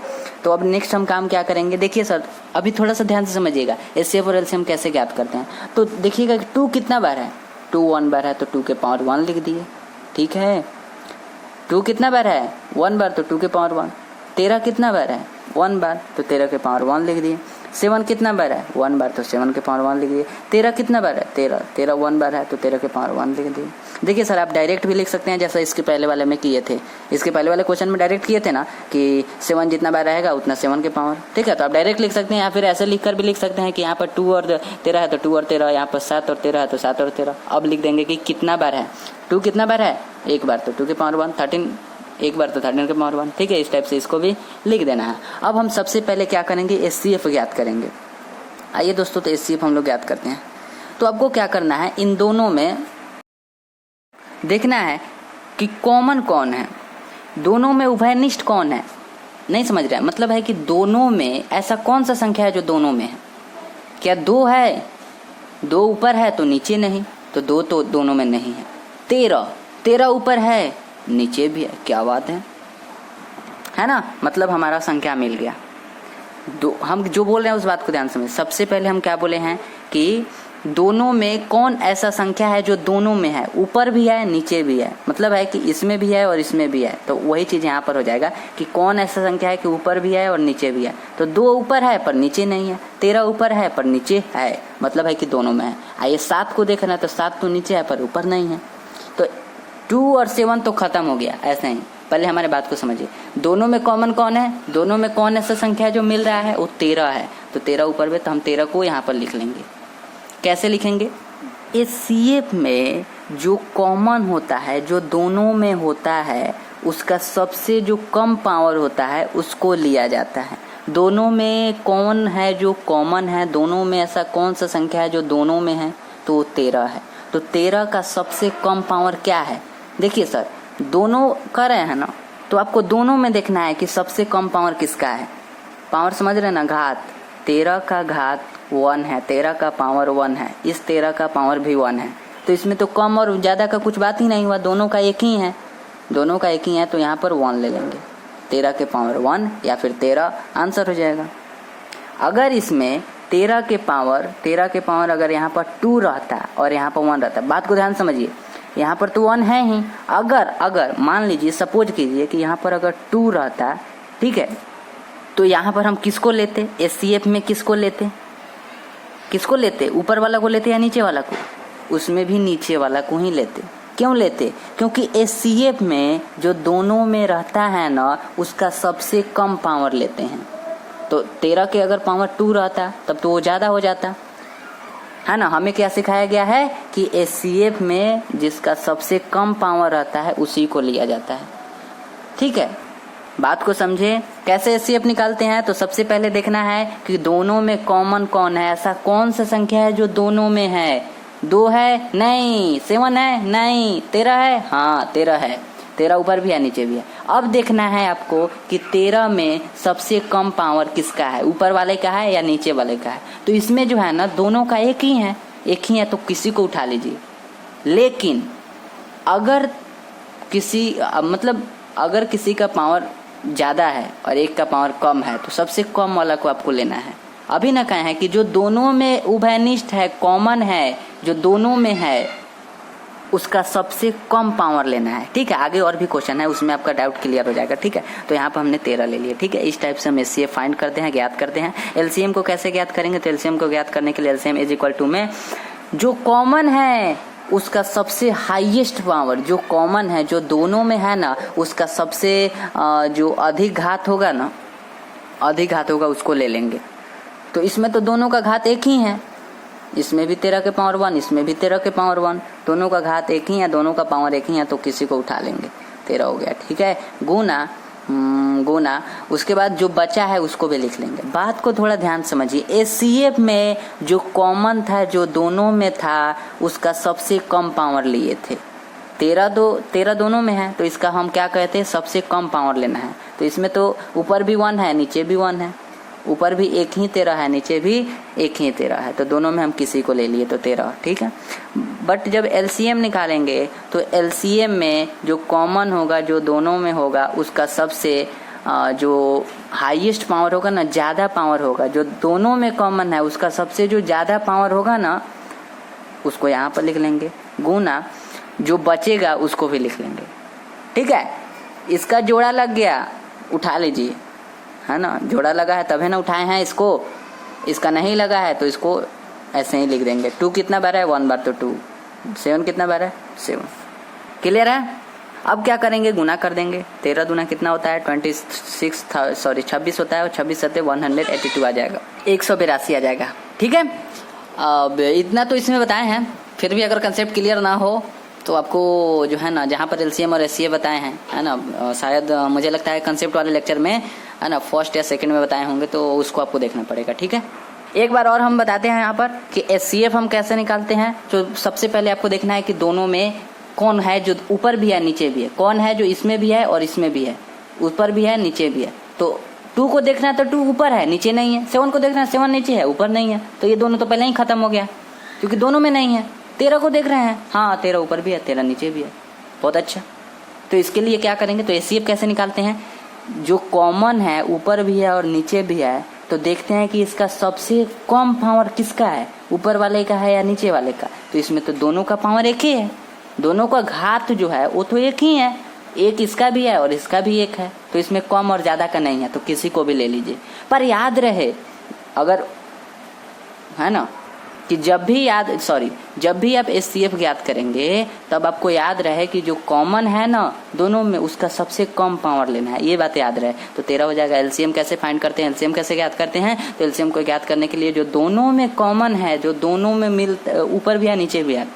तो अब नेक्स्ट हम काम क्या करेंगे, देखिए सर अभी थोड़ा सा ध्यान से समझिएगा एचसीएफ और एलसीएम कैसे ज्ञात करते हैं। तो देखिएगा 2 कितना बार है, 2 1 बार है, तो 2 के पावर 1 लिख दिए, ठीक है। 2 कितना बार है, 1 बार, तो 2 के पावर 1। 13 कितना बार है, 1 बार, तो 13 के पावर 1 लिख दिए। 7 कितना बार है, 1 बार, तो 7 के पावर 1 लिख दिए। 13 कितना बार है, 13 1 बार है, तो 13 के पावर 1 लिख दिए। देखिए सर आप डायरेक्ट भी लिख सकते हैं, जैसा इसके पहले वाले में किए थे। इसके पहले वाले क्वेश्चन में डायरेक्ट किए थे ना कि 7 जितना बार रहेगा उतना 7 के पावर, ठीक है। तो आप डायरेक्ट लिख सकते हैं, या फिर ऐसे लिख कर भी लिख सकते हैं कि यहाँ पर 2 और 13 है तो 2 और 13, यहाँ पर 7 और 13 है तो 7 और 13। अब लिख देंगे कि कितना बार है, 2 कितना बार है, 1 बार, तो 2 के पावर 1। 13 1 बार, तो 13 के पावर 1, ठीक है। इस टाइप से इसको भी लिख देना है। अब हम सबसे पहले क्या करेंगे, एचसीएफ ज्ञात करेंगे। आइए दोस्तों, तो एचसीएफ हम लोग ज्ञात करते हैं। तो आपको क्या करना है, इन दोनों में देखना है कि कॉमन कौन है, दोनों में उभयनिष्ठ कौन है। नहीं समझ रहे हैं, मतलब है कि दोनों में ऐसा कौन सा संख्या है जो दोनों में है। क्या 2 है, 2 ऊपर है तो नीचे नहीं, तो 2 तो दोनों में नहीं है। 13 ऊपर है नीचे भी है, क्या बात है ना। मतलब हमारा संख्या मिल गया। हम जो बोल रहे हैं उस बात को ध्यान से समझ। सबसे पहले हम क्या बोले हैं कि दोनों में कौन ऐसा संख्या है जो दोनों में है, ऊपर भी है नीचे भी है। मतलब है कि इसमें भी है और इसमें भी है, तो वही चीज यहाँ पर हो जाएगा कि कौन ऐसा संख्या है कि ऊपर भी है और नीचे भी है। तो 2 ऊपर है पर नीचे नहीं है, 13 ऊपर है पर नीचे है, मतलब है कि दोनों में है। आइए 7 को देखना, तो 7 तो नीचे है पर ऊपर नहीं है। तो 2 और 7 तो खत्म हो गया, ऐसा ही। पहले हमारे बात को समझिए, दोनों में कॉमन कौन है, दोनों में कौन ऐसा संख्या है जो मिल रहा है, वो 13 है। तो 13 ऊपर में, तो हम 13 को यहाँ पर लिख लेंगे। कैसे लिखेंगे, एचसीएफ में जो कॉमन होता है, जो दोनों में होता है, उसका सबसे जो कम पावर होता है उसको लिया जाता है। दोनों में कौन है जो कॉमन है, दोनों में ऐसा कौन सा संख्या है जो दोनों में है, तो 13 है। तो 13 का सबसे कम पावर क्या है। देखिए सर दोनों कर रहे हैं ना, तो आपको दोनों में देखना है कि सबसे कम पावर किसका है। पावर समझ रहे ना, घात, 13 का घात 1 है, 13 का पावर 1 है, इस 13 का पावर भी 1 है। तो इसमें तो कम और ज़्यादा का कुछ बात ही नहीं हुआ, दोनों का एक ही है, दोनों का एक ही है। तो यहाँ पर 1 ले लेंगे, 13 के पावर 1 या फिर 13 आंसर हो जाएगा। अगर इसमें 13 के पावर अगर यहाँ पर 2 रहता और यहाँ पर 1 रहता, बात को ध्यान समझिए, यहाँ पर तो 1 है ही। अगर मान लीजिए, सपोज कीजिए कि यहाँ पर अगर 2 रहता, ठीक है, तो यहाँ पर हम किसको लेते, एचसीएफ में किसको लेते, ऊपर वाला को लेते या नीचे वाला को, उसमें भी नीचे वाला को ही लेते। क्यों लेते, क्योंकि एचसीएफ में जो दोनों में रहता है ना, उसका सबसे कम पावर लेते हैं। तो 13 के अगर पावर 2 रहता तब तो वो ज़्यादा हो जाता, है ना। हमें क्या सिखाया गया है कि HCF में जिसका सबसे कम पावर रहता है उसी को लिया जाता है। ठीक है, बात को समझे। कैसे HCF निकालते हैं, तो सबसे पहले देखना है कि दोनों में कॉमन कौन है। ऐसा कौन सा संख्या है जो दोनों में है? 2 है? नहीं। 7 है? नहीं। 13 है? हाँ 13 है। 13 ऊपर भी है नीचे भी है। अब देखना है आपको कि 13 में सबसे कम पावर किसका है, ऊपर वाले का है या नीचे वाले का है। तो इसमें जो है ना दोनों का एक ही है, तो किसी को उठा लीजिए। लेकिन अगर अगर किसी का पावर ज्यादा है और एक का पावर कम है तो सबसे कम वाला को आपको लेना है। अभी ना कहे हैं कि जो दोनों में उभयनिष्ठ है, कॉमन है, जो दोनों में है उसका सबसे कम पावर लेना है। ठीक है, आगे और भी क्वेश्चन है, उसमें आपका डाउट क्लियर हो जाएगा। ठीक है, तो यहाँ पर हमने 13 ले लिया। ठीक है, इस टाइप से हम HCF फाइंड करते हैं, ज्ञात करते हैं। LCM को कैसे ज्ञात करेंगे, तो LCM को ज्ञात करने के लिए LCM इज इक्वल टू में जो कॉमन है उसका सबसे हाईएस्ट पावर, जो कॉमन है जो दोनों में है ना, उसका सबसे जो अधिक घात होगा ना, अधिक घात होगा उसको ले लेंगे। तो इसमें तो दोनों का घात एक ही है, इसमें भी 13 के पावर 1, इसमें भी 13 के पावर 1, दोनों का घात एक ही है, दोनों का पावर एक ही है, तो किसी को उठा लेंगे। 13 हो गया। ठीक है, गुना उसके बाद जो बचा है उसको भी लिख लेंगे। बात को थोड़ा ध्यान समझिए। HCF में जो कॉमन था, जो दोनों में था, उसका सबसे कम पावर लिए थे। 13 दोनों में है, तो इसका हम क्या कहते हैं, सबसे कम पावर लेना है। तो इसमें तो ऊपर भी 1 है, नीचे भी 1 है, ऊपर भी एक ही 13 है, नीचे भी एक ही 13 है, तो दोनों में हम किसी को ले लिए तो 13। ठीक है, बट जब LCM निकालेंगे तो LCM में जो कॉमन होगा, जो दोनों में होगा, उसका सबसे जो हाईएस्ट पावर होगा ना, ज़्यादा पावर होगा, जो दोनों में कॉमन है उसका सबसे जो ज़्यादा पावर होगा ना, उसको यहाँ पर लिख लेंगे। गुना जो बचेगा उसको भी लिख लेंगे। ठीक है, इसका जोड़ा लग गया, उठा लीजिए, है ना। जोड़ा लगा है तब है ना उठाए हैं इसको, इसका नहीं लगा है तो इसको ऐसे ही लिख देंगे। 2 कितना बार है, 1 बार तो 2। 7 कितना बार है, 7। क्लियर है। अब क्या करेंगे, गुना कर देंगे। 13 दूना कितना होता है, 26 होता है, और 26 सत्ते 182 आ जाएगा, 182 आ जाएगा। ठीक है, अब इतना तो इसमें बताए हैं, फिर भी अगर कंसेप्ट क्लियर ना हो तो आपको जो है ना, जहाँ पर LCM और HCF बताए हैं, है ना, शायद मुझे लगता है कंसेप्ट वाले लेक्चर में, है ना, फर्स्ट या सेकंड में बताए होंगे, तो उसको आपको देखना पड़ेगा। ठीक है, एक बार और हम बताते हैं यहाँ पर कि HCF हम कैसे निकालते हैं। तो सबसे पहले आपको देखना है कि दोनों में कौन है जो ऊपर भी है नीचे भी है, कौन है जो इसमें भी है और इसमें भी है, ऊपर भी है नीचे भी है। तो 2 को देखना है तो 2 ऊपर है नीचे नहीं है, 7 को देखना है 7 नीचे है ऊपर नहीं है, तो ये दोनों तो पहले ही खत्म हो गया क्योंकि दोनों में नहीं है। 13 को देख रहे हैं, हाँ 13 ऊपर भी है 13 नीचे भी है, बहुत अच्छा। तो इसके लिए क्या करेंगे, तो HCF कैसे निकालते हैं, जो कॉमन है ऊपर भी है और नीचे भी है, तो देखते हैं कि इसका सबसे कम पावर किसका है, ऊपर वाले का है या नीचे वाले का। तो इसमें तो दोनों का पावर एक ही है, दोनों का घात जो है वो तो एक ही है, एक इसका भी है और इसका भी एक है, तो इसमें कम और ज्यादा का नहीं है, तो किसी को भी ले लीजिए। पर याद रहे, अगर है ना कि जब भी आप HCF ज्ञात करेंगे तब आपको याद रहे कि जो कॉमन है ना दोनों में, उसका सबसे कम पावर लेना है, ये बात याद रहे। तो 13 हो जाएगा। LCM कैसे फाइंड करते हैं, LCM कैसे ज्ञात करते हैं, तो LCM को ज्ञात करने के लिए जो दोनों में कॉमन है, जो दोनों में ऊपर भी है नीचे भी है,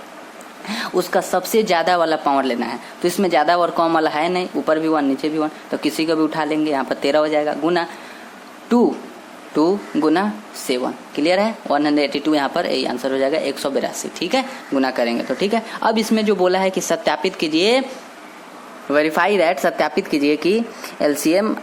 उसका सबसे ज्यादा वाला पावर लेना है। तो इसमें ज्यादा और कम वाला है नहीं, ऊपर भी 1 नीचे भी 1, तो किसी को भी उठा लेंगे। यहाँ पर 13 हो जाएगा, गुना 2 गुना 7। क्लियर है, 182 यहाँ पर यही आंसर हो जाएगा, 182। ठीक है, गुना करेंगे तो ठीक है। अब इसमें जो बोला है कि सत्यापित कीजिए, वेरीफाई दैट, सत्यापित कीजिए कि LCM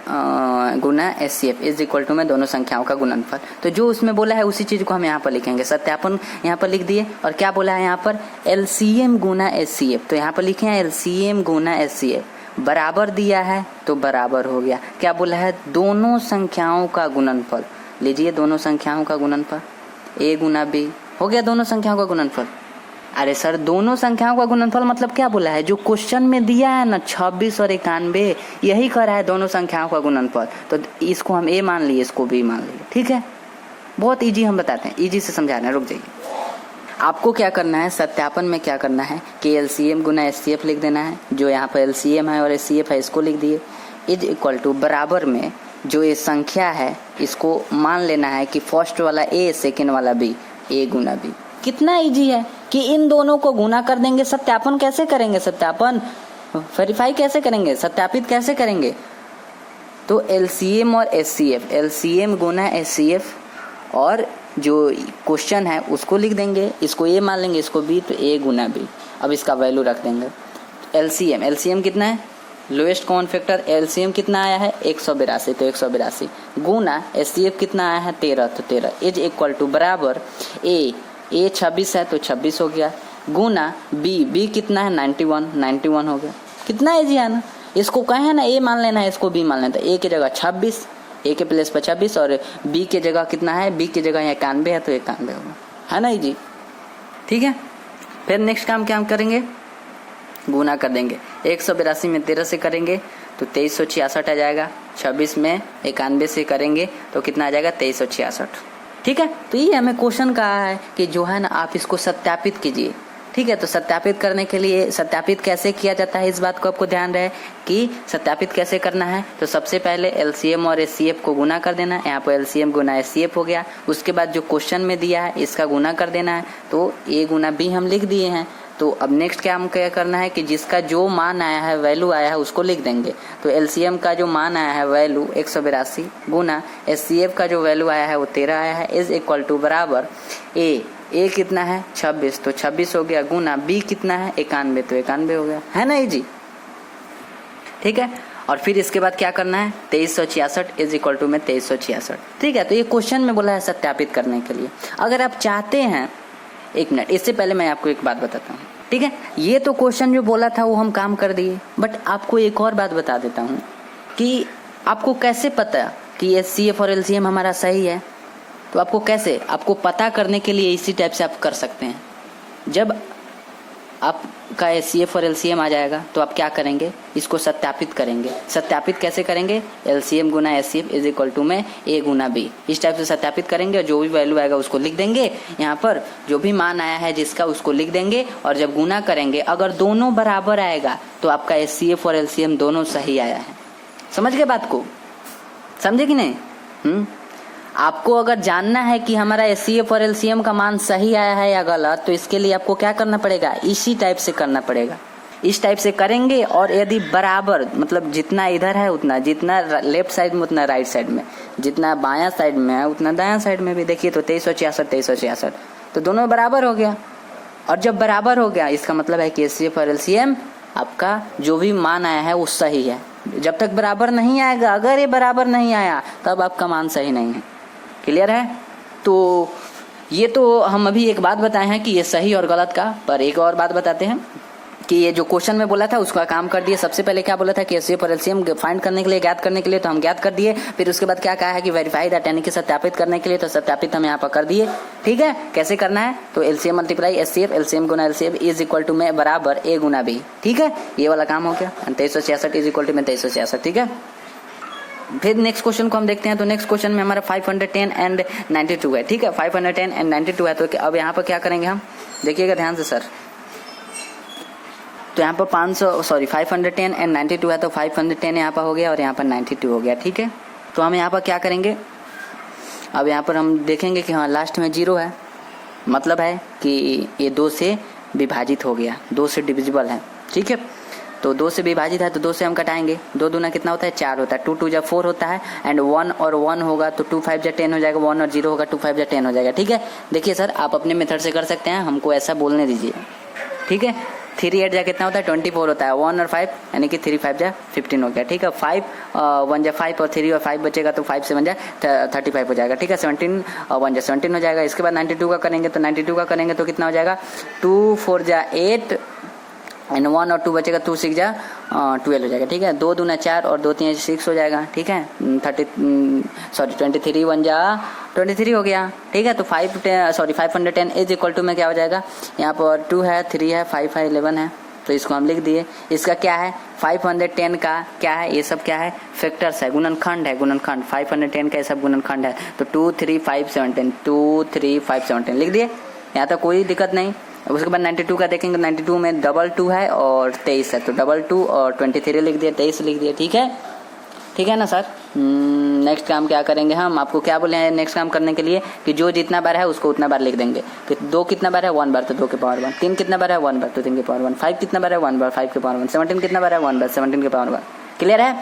गुना HCF इज इक्वल टू में दोनों संख्याओं का गुणनफल। तो जो उसमें बोला है उसी चीज को हम यहाँ पर लिखेंगे, सत्यापन यहाँ पर लिख दिए। और क्या बोला है यहाँ पर, LCM गुना HCF, तो यहाँ पर लिखे हैं LCM गुना HCF, बराबर दिया है तो बराबर हो गया। क्या बोला है, दोनों संख्याओं का गुणनफल। लीजिए दोनों संख्याओं का गुणनफल, A गुना B हो गया दोनों संख्याओं का गुणनफल। अरे सर, दोनों संख्याओं का गुणनफल मतलब क्या बोला है, जो क्वेश्चन में दिया है ना 26 और 91, यही कर रहा है दोनों संख्याओं का गुणनफल। तो इसको हम A मान लिए, इसको B मान लिए। ठीक है, बहुत इजी हम बताते हैं, इजी से समझा रहे हैं। रुक जाइए, आपको क्या करना है, सत्यापन में क्या करना है कि LCM गुना HCF लिख देना है। जो यहाँ पर LCM है और HCF है इसको लिख दिए, इज इक्वल टू बराबर में जो ये संख्या है इसको मान लेना है कि फर्स्ट वाला A सेकेंड वाला B, A गुना B। कितना इजी है कि इन दोनों को गुना कर देंगे। सत्यापन कैसे करेंगे, सत्यापन वेरीफाई कैसे करेंगे, सत्यापित कैसे करेंगे? तो एलसीएम और एचसीएफ, एलसीएम गुना एचसीएफ और जो क्वेश्चन है उसको लिख देंगे, इसको ए मान लेंगे, इसको बी, तो ए गुना बी। अब इसका वैल्यू रख देंगे। एलसीएम, एलसीएम कितना है, लोएस्ट कॉमन फैक्टर एलसीएम कितना आया है 182, तो 182 गुना एचसीएफ कितना आया है 13, तो 13 इज इक्वल टू बराबर ए 26 है तो 26 हो गया, गुना बी कितना है 91 हो गया। कितना इजी है ना, इसको कहे ना ए मान लेना है, इसको बी मान लेना है। ए की जगह 26, ए के प्लेस पर 26 और बी की जगह कितना है, बी की जगह 91 है तो 91 होगा, है ना जी। ठीक है, फिर नेक्स्ट काम क्या हम करेंगे, गुना कर देंगे। 182 में 13 से करेंगे तो 2366 आ जाएगा, 26 में 91 से करेंगे तो कितना आ जाएगा 2366। ठीक है, तो ये हमें क्वेश्चन कहा है कि जो है ना आप इसको सत्यापित कीजिए। ठीक है, तो सत्यापित करने के लिए सत्यापित कैसे किया जाता है इस बात को आपको ध्यान रहे कि सत्यापित कैसे करना है। तो सबसे पहले एलसीएम और एचसीएफ को गुना कर देना है, यहाँ पर एलसीएम गुना एचसीएफ हो गया। उसके बाद जो क्वेश्चन में दिया है इसका गुना कर देना है, तो ए गुना बी हम लिख दिए हैं। तो अब नेक्स्ट क्या हम क्या करना है कि जिसका जो मान आया है, वैल्यू आया है, उसको लिख देंगे। तो एलसीएम का जो मान आया है वैल्यू 182 गुना एचसीएफ का जो वैल्यू आया है वो 13 आया है, इज इक्वल टू बराबर ए कितना है 26, तो 26 हो गया, गुना बी कितना है 91, तो 91 हो गया, है ना जी। ठीक है, और फिर इसके बाद क्या करना है 2366 इज इक्वल टू में 2366। ठीक है, तो ये क्वेश्चन में बोला है सत्यापित करने के लिए। अगर आप चाहते हैं, एक मिनट, इससे पहले मैं आपको एक बात बताता हूँ। ठीक है, ये तो क्वेश्चन जो बोला था वो हम काम कर दिए, बट आपको एक और बात बता देता हूँ कि आपको कैसे पता कि एचसीएफ और एलसीएम हमारा सही है। तो आपको कैसे, आपको पता करने के लिए इसी टाइप से आप कर सकते हैं। जब आपका एचसीएफ और एलसीएम आ जाएगा तो आप क्या करेंगे, इसको सत्यापित करेंगे। सत्यापित कैसे करेंगे, एलसीएम गुना एचसीएफ इज इक्वल टू में ए गुना बी, इस टाइप से सत्यापित करेंगे और जो भी वैल्यू आएगा उसको लिख देंगे। यहाँ पर जो भी मान आया है जिसका उसको लिख देंगे और जब गुना करेंगे अगर दोनों बराबर आएगा तो आपका एचसीएफ और एलसीएम दोनों सही आया है। समझ गए बात को, समझे कि नहीं? आपको अगर जानना है कि हमारा एचसीएफ और एलसीएम का मान सही आया है या गलत, तो इसके लिए आपको क्या करना पड़ेगा, इसी टाइप से करना पड़ेगा। इस टाइप से करेंगे और यदि बराबर, मतलब जितना इधर है उतना, जितना लेफ्ट साइड में उतना राइट साइड में, जितना बायां साइड में है उतना दायां साइड में भी, देखिए तो 2366 तो दोनों बराबर हो गया। और जब बराबर हो गया इसका मतलब है कि एचसीएफ और एलसीएम आपका जो भी मान आया है वो सही है। जब तक बराबर नहीं आएगा, अगर ये बराबर नहीं आया तब आपका मान सही नहीं है। क्लियर है? तो ये तो हम अभी एक बात बताए हैं कि ये सही और गलत का, पर एक और बात बताते हैं कि ये जो क्वेश्चन में बोला था उसका काम कर दिए। सबसे पहले क्या बोला था कि एचसीएफ और एलसीएम फाइंड करने के लिए, ज्ञात करने के लिए, तो हम ज्ञात कर दिए। फिर उसके बाद क्या कहा है कि वेरीफाई दैट, यानी कि सत्यापित करने के लिए, तो सत्यापित हम यहाँ पर कर दिए। ठीक है, कैसे करना है, तो एलसीएम मल्टीप्लाई एचसीएफ, एलसीएम गुना एलसीएफ इज इक्वल टू में बराबर ए गुना बी। ठीक है, ये वाला काम हो गया। 2366 इज इक्वल टू में 2366। ठीक है, फिर नेक्स्ट क्वेश्चन को हम देखते हैं। तो नेक्स्ट क्वेश्चन में हमारा 510 एंड 92 है। ठीक है, 510 एंड 92 है। तो अब यहाँ पर क्या करेंगे हम, देखिएगा ध्यान से सर। तो यहाँ पर 510 एंड 92 है, तो 510 यहाँ पर हो गया और यहाँ पर 92 हो गया। ठीक है, तो हम यहाँ पर क्या करेंगे, अब यहाँ पर हम देखेंगे कि हाँ लास्ट में 0 है, मतलब है कि ये 2 से विभाजित हो गया, 2 से डिविजिबल है। ठीक है, तो 2 से विभाजित है तो 2 से हम कटाएंगे। 2 दूना कितना होता है, 4 होता है। 2 2 जा 4 होता है एंड 1 और 1 होगा तो 2 5 जा 10 हो जाएगा। 1 और 0 होगा 2 5 जा 10 हो जाएगा। ठीक है, देखिए सर आप अपने मेथड से कर सकते हैं, हमको ऐसा बोलने दीजिए। ठीक है, 3 8 जा कितना होता है, 24 होता है। 1 और 5 यानी कि 3 5 जा 15 हो गया। ठीक है, 5 1 जा 5 और 3 और 5 बचेगा तो 5 से 1 जा 35 हो जाएगा। ठीक है, 17 1 जा 17 हो जाएगा। इसके बाद 92 का करेंगे, तो 92 का करेंगे तो कितना हो जाएगा, 2 4 जा 8 एंड 1 और 2 बचेगा, 2 6 जा 12 हो जाएगा। ठीक है, 2 दूना 4 और 2 3 6 हो जाएगा। ठीक है, 23 1 जा 23 हो गया। ठीक है, तो 510 इज इक्वल टू में क्या हो जाएगा, यहाँ पर 2 है, 3 है, 5 है, 11 है, तो इसको हम लिख दिए। इसका क्या है, 510 का क्या है, ये सब क्या है, फैक्टर्स है, गुणनखंड है, गुणनखंड। 510 का ये सब गुणनखंड है, तो 2 3 5 17 2 3 5 17 लिख दिए। यहाँ तक कोई दिक्कत नहीं। उसके बाद 92 का देखेंगे, 92 में 2 है और 23 है, तो 2 और 23 लिख दिया, 23 लिख दिया। ठीक है, ठीक है ना सर, नेक्स्ट काम क्या करेंगे, हम आपको क्या बोले हैं नेक्स्ट काम करने के लिए कि जो जितना बार है उसको उतना बार लिख देंगे। कि 2 कितना बार है 1 बार तो 2 के पावर 1, 3 कितना बार है 1 बार तो 3 के पावर 1, 5 कितना बार है 1 बार 5 के पावर 1, 17 कितना बार है 1 बार 17 के पावर 1। क्लियर है।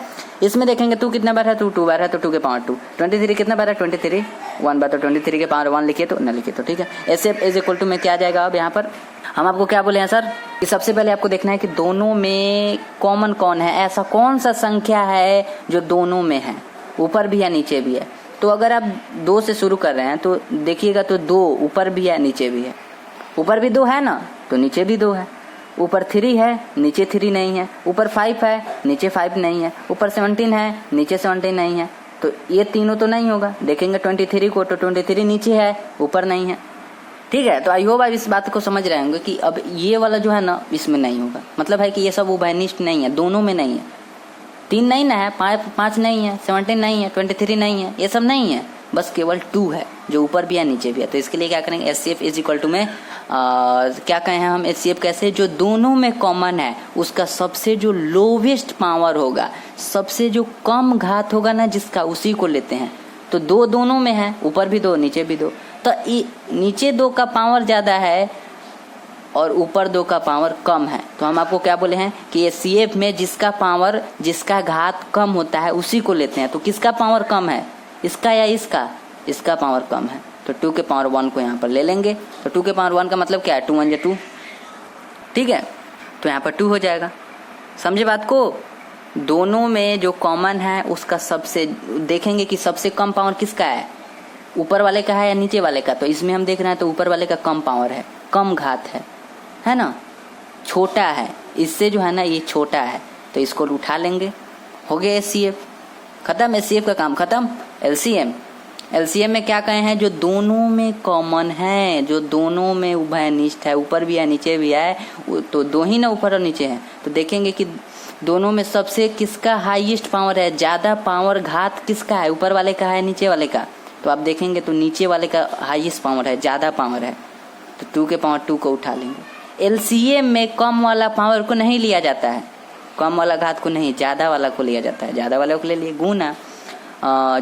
इसमें देखेंगे 2 कितना बार है 2 बार है तो 2 के पावर 2, 23 कितना बार है 23 1 बार तो 23 के पावर 1 लिखिए तो न लिखिए तो ठीक है। SF इज इक्वल टू में क्या आ जाएगा, अब यहाँ पर हम आपको क्या बोले हैं सर कि सबसे पहले आपको देखना है कि दोनों में कॉमन कौन है, ऐसा कौन सा संख्या है जो दोनों में है, ऊपर भी है नीचे भी है। तो अगर आप 2 से शुरू कर रहे हैं तो देखिएगा तो 2 ऊपर भी है नीचे भी है, ऊपर भी 2 है ना तो नीचे भी 2 है, ऊपर 3 है नीचे 3 नहीं है, ऊपर 5 है नीचे 5 नहीं है, ऊपर 17 है नीचे 17 नहीं है, तो ये तीनों तो नहीं होगा। देखेंगे 23 को तो 23 नीचे है ऊपर नहीं है। ठीक है, तो आई होप आप इस बात को समझ रहे होंगे कि अब ये वाला जो है ना इसमें नहीं होगा, मतलब है कि ये सब उभयनिष्ठ नहीं है, दोनों में नहीं है। 3 नहीं ना है, 5 नहीं है, 17 नहीं है, 23 नहीं है, ये सब नहीं है, बस केवल 2 है जो ऊपर भी है नीचे भी है। तो इसके लिए क्या करेंगे, HCF इज इक्वल टू में क्या कहें हम, HCF कैसे, जो दोनों में कॉमन है उसका सबसे जो लोवेस्ट पावर होगा, सबसे जो कम घात होगा ना जिसका, उसी को लेते हैं। तो 2 दोनों में है, ऊपर भी 2 नीचे भी 2, तो नीचे 2 का पावर ज्यादा है और ऊपर 2 का पावर कम है। तो हम आपको क्या बोले हैं कि HCF में जिसका पावर, जिसका घात कम होता है उसी को लेते हैं। तो किसका पावर कम है, इसका या इसका, इसका पावर कम है, तो 2 के पावर 1 को यहाँ पर ले लेंगे। तो 2 के पावर 1 का मतलब क्या है, 2 1 2, ठीक है, तो यहाँ पर 2 हो जाएगा। समझे बात को। दोनों में जो कॉमन है उसका सबसे, देखेंगे कि सबसे कम पावर किसका है, ऊपर वाले का है या नीचे वाले का। तो इसमें हम देख रहे हैं तो ऊपर वाले का कम पावर है, कम घात है ना, छोटा है, इससे जो है ना ये छोटा है, तो इसको उठा लेंगे, हो गया HCF खत्म। HCF का काम खत्म। LCM में क्या कहे हैं, जो दोनों में कॉमन है, जो दोनों में उभयनिष्ठ है, ऊपर भी है नीचे भी है, तो 2 ही ना ऊपर और नीचे है। तो देखेंगे कि दोनों में सबसे किसका हाईएस्ट पावर है, ज्यादा पावर घात किसका है, ऊपर वाले का है नीचे वाले का। तो आप देखेंगे तो नीचे वाले का हाईएस्ट पावर है, ज्यादा पावर है, तो 2 के पावर 2 को उठा लेंगे। LCM में कम वाला पावर को नहीं लिया जाता है, कम वाला घात को नहीं, ज्यादा वाला को लिया जाता है। ज्यादा वाले को ले लिए, गुना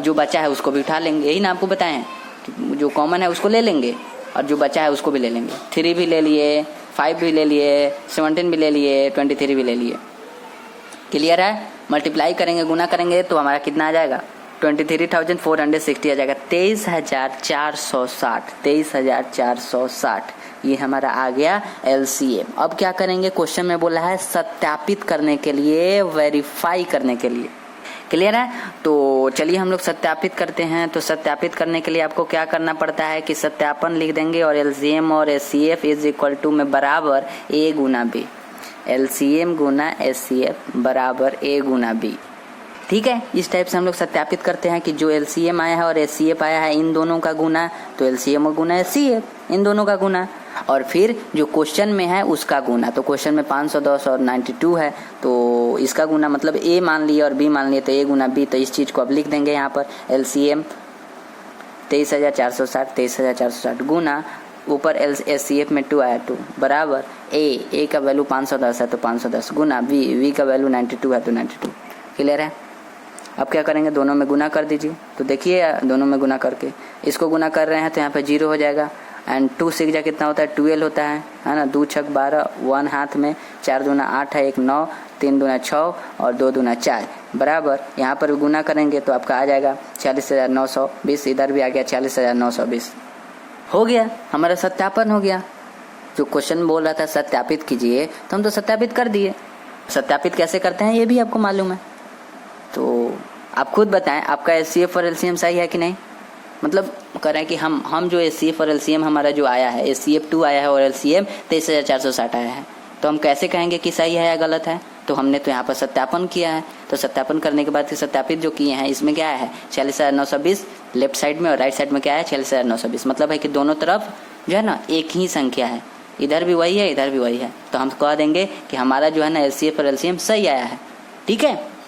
जो बचा है उसको भी उठा लेंगे। यही ना आपको बताएं कि जो कॉमन है उसको ले लेंगे और जो बचा है उसको भी ले लेंगे। 3 भी ले लिए, 5 भी ले लिए, 17 भी ले लिए, 23 भी ले लिए। क्लियर है। मल्टीप्लाई करेंगे, गुना करेंगे तो हमारा कितना आ जाएगा, 23,460 आ जाएगा, 23,460, 23,460 ये हमारा आ गया LCM। अब क्या करेंगे, क्वेश्चन में बोला है सत्यापित करने के लिए, वेरीफाई करने के लिए। क्लियर है। तो चलिए हम लोग सत्यापित करते हैं। तो सत्यापित करने के लिए आपको क्या करना पड़ता है कि सत्यापन लिख देंगे और LCM और HCF इज इक्वल टू में बराबर A गुना B, LCM गुना HCF बराबर A गुना B। ठीक है, इस टाइप से हम लोग सत्यापित करते हैं कि जो LCM आया है और HCF आया है इन दोनों का गुना, तो LCM और गुना HCF इन दोनों का गुना, और फिर जो क्वेश्चन में है उसका गुना। तो क्वेश्चन में 510 और 92 है, तो इसका गुना मतलब A मान लिए और B मान लिए, तो A गुना B। तो इस चीज को अब लिख देंगे यहाँ पर, LCM 23,460, 23,460 गुना ऊपर HCF में 2 आया 2 बराबर A का वैल्यू 510 है तो 510 गुना V का वैल्यू 92 है तो 92। क्लियर है। अब क्या करेंगे, दोनों में गुना कर दीजिए। तो देखिए दोनों में गुना करके इसको गुना कर रहे हैं तो यहाँ पे 0 हो जाएगा, एंड 2 से जा कितना होता है 12 होता है ना, 2 छक 12, 1 हाथ में, 4 दूना 8 है, 1 9, 3 दूना 6 और 2 दूना 4 बराबर। यहाँ पर गुना करेंगे तो आपका आ जाएगा 40,920, इधर भी आ गया 40,920। हो गया, हमारा सत्यापन हो गया। जो क्वेश्चन बोल रहा था सत्यापित कीजिए, तो हम तो सत्यापित कर दिए। सत्यापित कैसे करते हैं ये भी आपको मालूम है, तो आप खुद बताएं आपका HCF और LCM सही है कि नहीं। मतलब कह रहे हैं कि हम जो HCF और LCM हमारा जो आया है, HCF 2 आया है और LCM 23,460 आया है, तो हम कैसे कहेंगे कि सही है या गलत है। तो हमने तो यहाँ पर सत्यापन किया है, तो सत्यापन करने के बाद सत्यापित जो किए हैं इसमें क्या है 40,920 लेफ्ट साइड में और राइट साइड में क्या है 40,920। मतलब है कि दोनों तरफ जो है ना एक ही संख्या है, इधर भी वही है इधर भी वही है, तो हम कह देंगे कि हमारा जो है ना HCF और LCM सही आया है। ठीक है,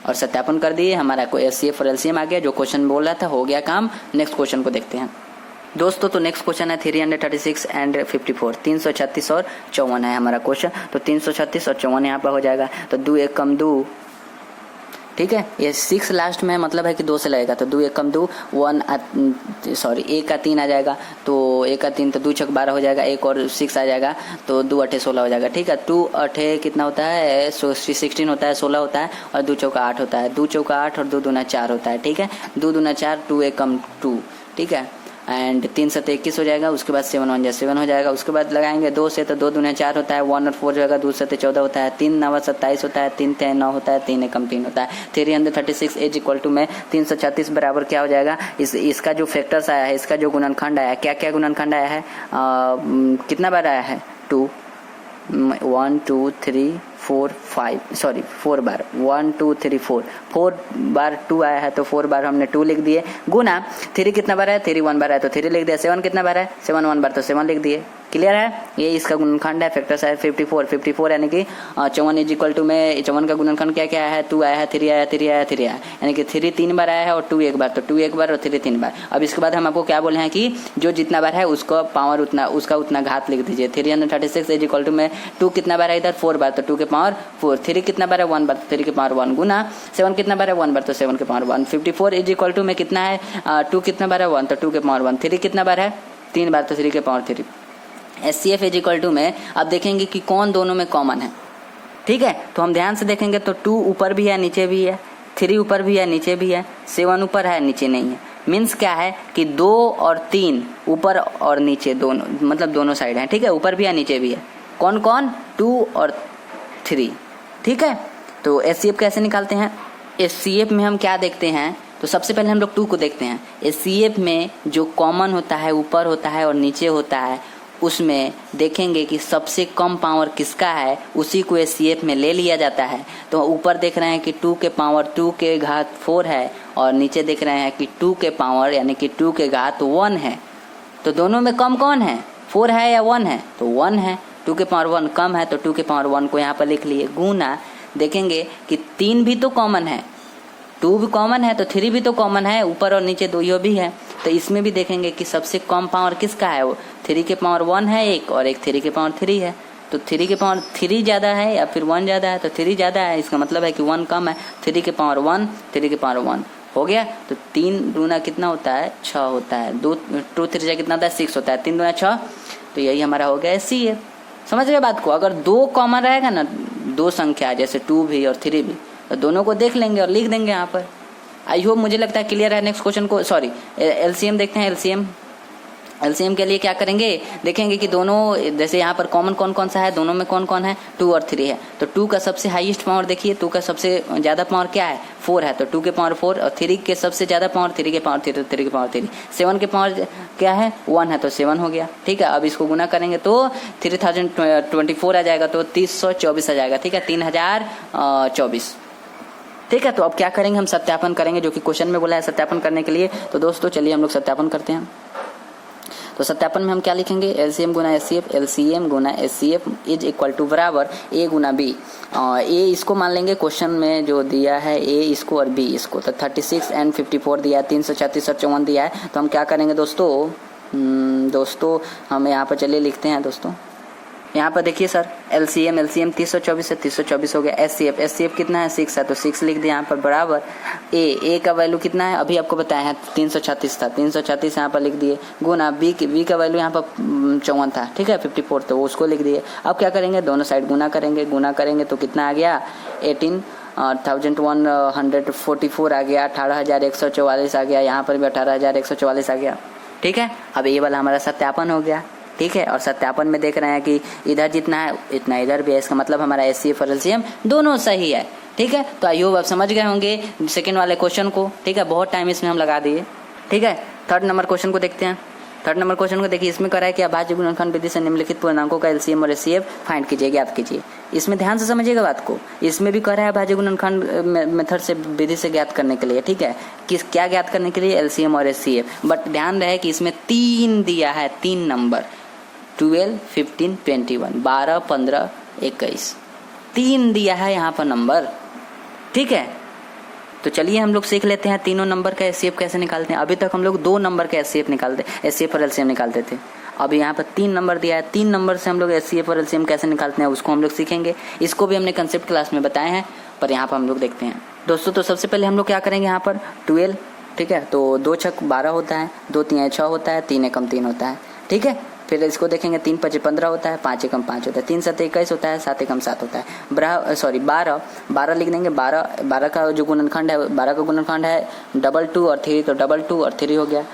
और सत्यापन कर दिए, हमारा कोई HCF और LCM आ गया। जो क्वेश्चन बोल रहा था हो गया काम। नेक्स्ट क्वेश्चन को देखते हैं दोस्तों। तो नेक्स्ट क्वेश्चन है 336 एंड 54, 336 और 54 है हमारा क्वेश्चन। तो 336 और 54 यहाँ पर हो जाएगा। तो 2 1 कम 2, ठीक है। ये 6 लास्ट में मतलब है कि 2 से लगेगा, तो 2 1 कम 2 1 1 का 3 आ जाएगा, तो 1 का 3 तो 2 6 12 हो जाएगा, 1 और 6 आ जाएगा तो 2 8 16 हो जाएगा। ठीक है, 2 8 कितना होता है 16 होता है, 16 होता है, और 2 चौका 8 होता है, 2 चौका 8 और 2 दूना 4 होता है। ठीक है, 2 दूना 4, 2 1 कम 2। ठीक है, एंड 3 7 21 हो जाएगा, उसके बाद 7 1 7 हो जाएगा, उसके बाद लगाएंगे 2 से तो 2 दूना 4 होता है, 1 और 4 हो जाएगा, 2 7 14 होता है, 3 9 27 होता है, 3 3 9 होता है, 3 1 कम 3 होता है। 336 इज इक्वल टू में 336 बराबर क्या हो जाएगा, इसका जो फैक्टर्स आया है, इसका जो गुणनखंड आया है, क्या क्या गुणनखंड आया है, कितना बार आया है 2 1 2 3 4 5 सॉरी 4 बार 1 2 3 4 बार 2 आया है, तो 4 बार हमने 2 लिख दिए, गुना 3 कितना बार है 3 1 बार है तो 3 लिख दिया, 7 कितना बार है 7 1 बार तो 7 लिख दिए। क्लियर है, ये इसका गुणनखंड है, फैक्टर्स है 54 यानी कि 54 इज इक्वल टू में 54 का गुणनखंड क्या क्या है, 2 आया है, 3 आया, 3 आया, 3 आया, यानी कि 3 3 बार आया है और 2 1 बार, तो 2 1 बार और 3 3 बार। अब इसके बाद हम आपको क्या बोले हैं कि जो जितना बार है उसको पावर उतना, उसका उतना घात लिख दीजिए। 336 इज इक्वल टू में 2 कितना बार है इधर 4 बार, तो 2 के पावर 4, 3 कितना बार है 1 बार, 3 के पावर 1, गुना 7 कितना बार है 1 बार, तो 7 के पावर 1। 54 इज इक्वल टू में कितना है 2 कितना बार है 1, तो 2 के पावर 1, 3 कितना बार है 3 बार, तो 3 के power 3। SCF is equal to में अब देखेंगे कि कौन दोनों में कॉमन है। ठीक है, तो हम ध्यान से देखेंगे तो 2 ऊपर भी है नीचे भी है, 3 ऊपर भी है नीचे भी है, 7 ऊपर है नीचे नहीं है। मीन्स क्या है कि 2 और 3 ऊपर और नीचे दोनों, मतलब दोनों साइड हैं। ठीक है, ऊपर भी है नीचे भी है, कौन कौन 2 और 3। ठीक है, तो SCF कैसे निकालते हैं, SCF में हम क्या देखते हैं, तो सबसे पहले हम लोग 2 को देखते हैं। SCF में जो कॉमन होता है, ऊपर होता है और नीचे होता है, उसमें देखेंगे कि सबसे कम पावर किसका है, उसी को SCF में ले लिया जाता है। तो ऊपर देख रहे हैं कि 2 के पावर 2 के घात 4 है, और नीचे देख रहे हैं कि 2 के पावर यानी कि 2 के घात 1 है। तो दोनों में कम कौन है, 4 है या 1 है, तो 1 है। 2 के पावर 1 कम है, तो 2 के पावर 1 को यहाँ पर लिख लिए, गुना देखेंगे कि 3 भी तो कॉमन है, 2 भी कॉमन है, तो 3 भी तो कॉमन है, ऊपर और नीचे दोनों भी है। तो इसमें भी देखेंगे कि सबसे कम पावर किसका है, वो 3 के पावर 1 है एक, और एक 3 के पावर 3 है। तो 3 के पावर 3 ज़्यादा है या फिर 1 ज़्यादा है, तो 3 ज़्यादा है, इसका मतलब है कि 1 कम है। 3 के पावर 1 3 के पावर 1 हो गया, तो 3 दूना कितना होता है 6 होता है, 2 3 कितना होता है 6 होता है, 3 दूना 6, तो यही हमारा हो गया SCF। समझ रहे बात को, अगर 2 कॉमन रहेगा ना, 2 संख्या जैसे 2 भी और 3 भी, तो दोनों को देख लेंगे और लिख देंगे यहाँ पर। आई होप मुझे लगता है क्लियर है। नेक्स्ट क्वेश्चन को, सॉरी LCM देखते हैं। LCM के लिए क्या करेंगे, देखेंगे कि दोनों, जैसे यहाँ पर कॉमन कौन कौन सा है, दोनों में कौन कौन है 2 और 3 है, तो 2 का सबसे हाईएस्ट पावर देखिए, 2 का सबसे ज़्यादा पावर क्या है 4 है, तो 2 के पावर 4, और 3 के सबसे ज़्यादा पावर 3 के पावर 3, तो 3 के पावर 3। 7 के पावर क्या है 1 है, तो 7 हो गया। ठीक है, अब इसको गुना करेंगे तो 3024 आ जाएगा, तो 3024 आ जाएगा। ठीक है, 3024। ठीक है, तो अब क्या करेंगे, हम सत्यापन करेंगे, जो कि क्वेश्चन में बोला है सत्यापन करने के लिए। तो दोस्तों चलिए हम लोग सत्यापन करते हैं। तो सत्यापन में हम क्या लिखेंगे, LCM गुना SCF, LCM गुना SCF इज इक्वल टू बराबर A गुना B। A इसको मान लेंगे, क्वेश्चन में जो दिया है A इसको और B इसको, तो 36 एंड 54 दिया है, 336 और 54 दिया है। तो हम क्या करेंगे दोस्तों हम यहाँ पर चलिए लिखते हैं दोस्तों। यहाँ पर देखिए सर, LCM 324 से 324 हो गया, SCF कितना है 6 है, तो 6 लिख दिया यहाँ पर, बराबर A का वैल्यू कितना है अभी आपको बताया है 336 था, 336 यहाँ पर लिख दिए, गुना B का वैल्यू यहाँ पर 54 था। ठीक है, 54, तो उसको लिख दिए। अब क्या करेंगे, दोनों साइड गुना करेंगे तो कितना आ गया 18,144 आ गया, 18,144 आ गया, यहाँ पर भी 18,144 आ गया। ठीक है, अब ये वाला हमारा सत्यापन हो गया। ठीक है, और सत्यापन में देख रहे हैं कि इधर जितना है इतना इधर भी है, इसका मतलब हमारा SCF और LCM दोनों सही है। ठीक है, तो आई होप आप समझ गए होंगे सेकंड वाले क्वेश्चन को। ठीक है, बहुत टाइम इसमें हम लगा दिए। ठीक है, थर्ड नंबर क्वेश्चन को देखते हैं। थर्ड नंबर क्वेश्चन को देखिए, इसमें करा है कि अभाज्य गुणनखंड विधि से निम्नलिखित पूर्णांकों का LCM और SCF फाइंड कीजिए, ज्ञात कीजिए। इसमें ध्यान से समझिएगा बात को, इसमें भी करा है अभाज्य गुणनखंड मेथड से विधि से ज्ञात करने के लिए। ठीक है, क्या ज्ञात करने के लिए, LCM और SCF, बट ध्यान रहे कि इसमें 3 दिया है, 3 नंबर 12, 15, 21, 12, 15, 21, 3 दिया है यहाँ पर नंबर। ठीक है, तो चलिए हम लोग सीख लेते हैं तीनों नंबर का SCF कैसे निकालते हैं। अभी तक हम लोग 2 नंबर का SCF और LCM निकालते थे, अब यहाँ पर 3 नंबर दिया है, 3 नंबर से हम लोग SCF और LCM कैसे निकालते हैं उसको हम लोग सीखेंगे। इसको भी हमने कंसेप्ट क्लास में बताए हैं, पर यहाँ पर हम लोग देखते हैं। दोस्तों तो सबसे पहले हम लोग क्या करेंगे यहाँ पर 12, ठीक है, तो 2 छक 12 होता है, 2 तीन 6 होता है, 3 एकम 3 होता है, ठीक है। फिर इसको देखेंगे 3 पचे 15 होता है, 5 एकम 5 होता है, 3 सत 21 होता है, 7 एकम 7 होता है। 12 लिख देंगे। 12 का जो गुणनखंड है, 12 का गुणनखंड है 2 और 3, तो 2 और 3 हो गया।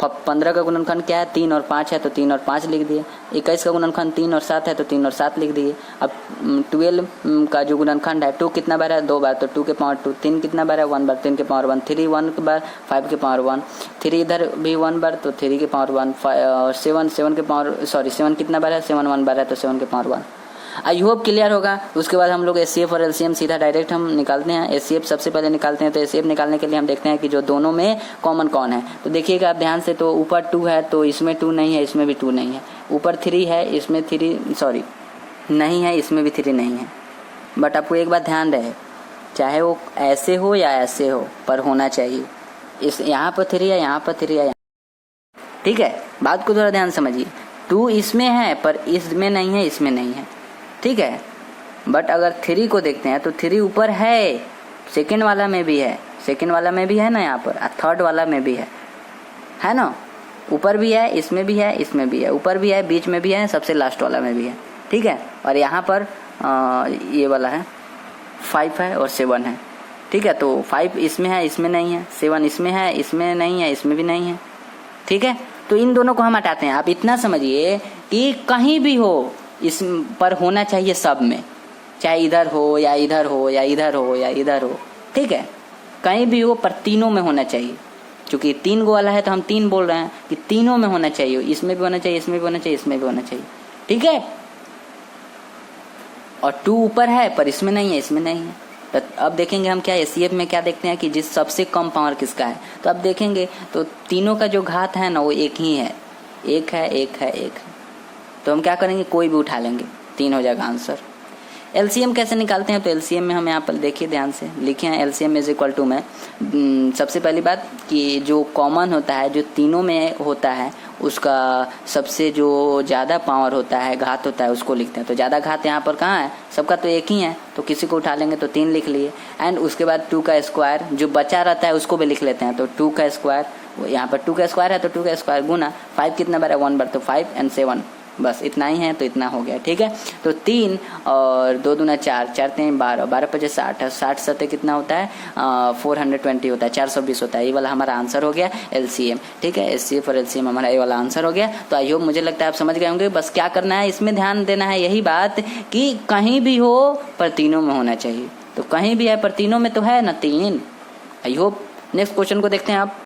15 का गुणनखंड क्या है, 3 और 5 है, तो 3 और 5 लिख दिए। 21 का गुणनखंड 3 और 7 है, तो 3 और 7 लिख दिए। अब 12 का जो गुणनखंड है, 2 कितना बार है, 2 बार, तो 2 के पावर 2। 3 कितना बार है, 1 बार, 3 के पावर 1। 3 1 के बार, 5 के पावर 1। 3 इधर भी 1 बार, तो 3 के पावर 1। 7 के पावर 7 कितना बार है, 7 1 बार है, तो 7 के पावर 1। आई होप क्लियर होगा। उसके बाद हम लोग एचसीएफ और एलसीएम सीधा डायरेक्ट हम निकालते हैं। एचसीएफ सबसे पहले निकालते हैं, तो एचसीएफ निकालने के लिए हम देखते हैं कि जो दोनों में कॉमन कौन है। तो देखिएगा आप ध्यान से, तो ऊपर 2 है, तो इसमें 2 नहीं है, इसमें भी 2 नहीं है। ऊपर 3 है, इसमें 3 नहीं है, इसमें भी 3 नहीं है। बट आपको एक बात ध्यान रहे, चाहे वो ऐसे हो या ऐसे हो, पर होना चाहिए। इस यहाँ पर 3 है, यहाँ पर 3 है, ठीक है। बात को थोड़ा ध्यान समझिए। 2 इसमें है पर इसमें नहीं है, इसमें नहीं है, ठीक है। बट अगर 3 को देखते हैं तो 3 ऊपर है, सेकंड वाला में भी है, सेकंड वाला में भी है ना यहाँ पर, थर्ड वाला में भी है ना। ऊपर भी है, इसमें भी है, इसमें भी है, ऊपर भी है, बीच में भी है, सबसे लास्ट वाला में भी है, ठीक है। और यहाँ पर ये वाला है 5 है और 7 है, ठीक है। तो 5 इसमें है, इसमें नहीं है, 7 इसमें है, इसमें नहीं है, इसमें भी नहीं है, ठीक है। तो इन दोनों को हम हटाते हैं। आप इतना समझिए कि कहीं भी हो इस पर होना चाहिए सब में, चाहे इधर हो या इधर हो या इधर हो या इधर हो, ठीक है। कहीं भी हो पर तीनों में होना चाहिए। क्योंकि 3 गो वाला है तो हम 3 बोल रहे हैं कि तीनों में होना चाहिए, इसमें भी होना चाहिए, इसमें भी होना चाहिए, इसमें भी होना चाहिए, ठीक है। और 2 ऊपर है पर इसमें नहीं है, इसमें नहीं है। तो अब देखेंगे हम क्या एचसीएफ में क्या देखते हैं कि जिस सबसे कम पावर किसका है। तो अब देखेंगे तो तीनों का जो घात है ना वो एक ही है, एक है, एक है, एक है। तो हम क्या करेंगे, कोई भी उठा लेंगे, 3 हो जाएगा आंसर। एलसीएम कैसे निकालते हैं, तो एलसीएम में हम यहाँ पर देखिए ध्यान से लिखे हैं, एलसीएम इज इक्वल टू में सबसे पहली बात कि जो कॉमन होता है, जो तीनों में होता है, उसका सबसे जो ज़्यादा पावर होता है, घात होता है, उसको लिखते हैं। तो ज़्यादा घात यहाँ पर कहाँ है, सबका तो एक ही है, तो किसी को उठा लेंगे तो 3 लिख लिए। एंड उसके बाद 2 का स्क्वायर जो बचा रहता है उसको भी लिख लेते हैं। तो 2 का स्क्वायर, यहाँ पर 2 का स्क्वायर है, तो 2 का स्क्वायर गुना 5 कितना बार है, 1 बार, तो 5 एंड 7, बस इतना ही है, तो इतना हो गया, ठीक है। तो 3 और 2 दूना 4, 4 3 12, 12 5 60, 60 सत्ते कितना होता है, 420 होता है, 420 होता है। ये वाला हमारा आंसर हो गया एलसीएम, ठीक है। एचसीएफ और एलसीएम हमारा ये वाला आंसर हो गया। तो आई होप, मुझे लगता है आप समझ गए होंगे। बस क्या करना है, इसमें ध्यान देना है यही बात कि कहीं भी हो पर तीनों में होना चाहिए। तो कहीं भी है पर तीनों में तो है ना 3। I hope. नेक्स्ट क्वेश्चन को देखते हैं आप।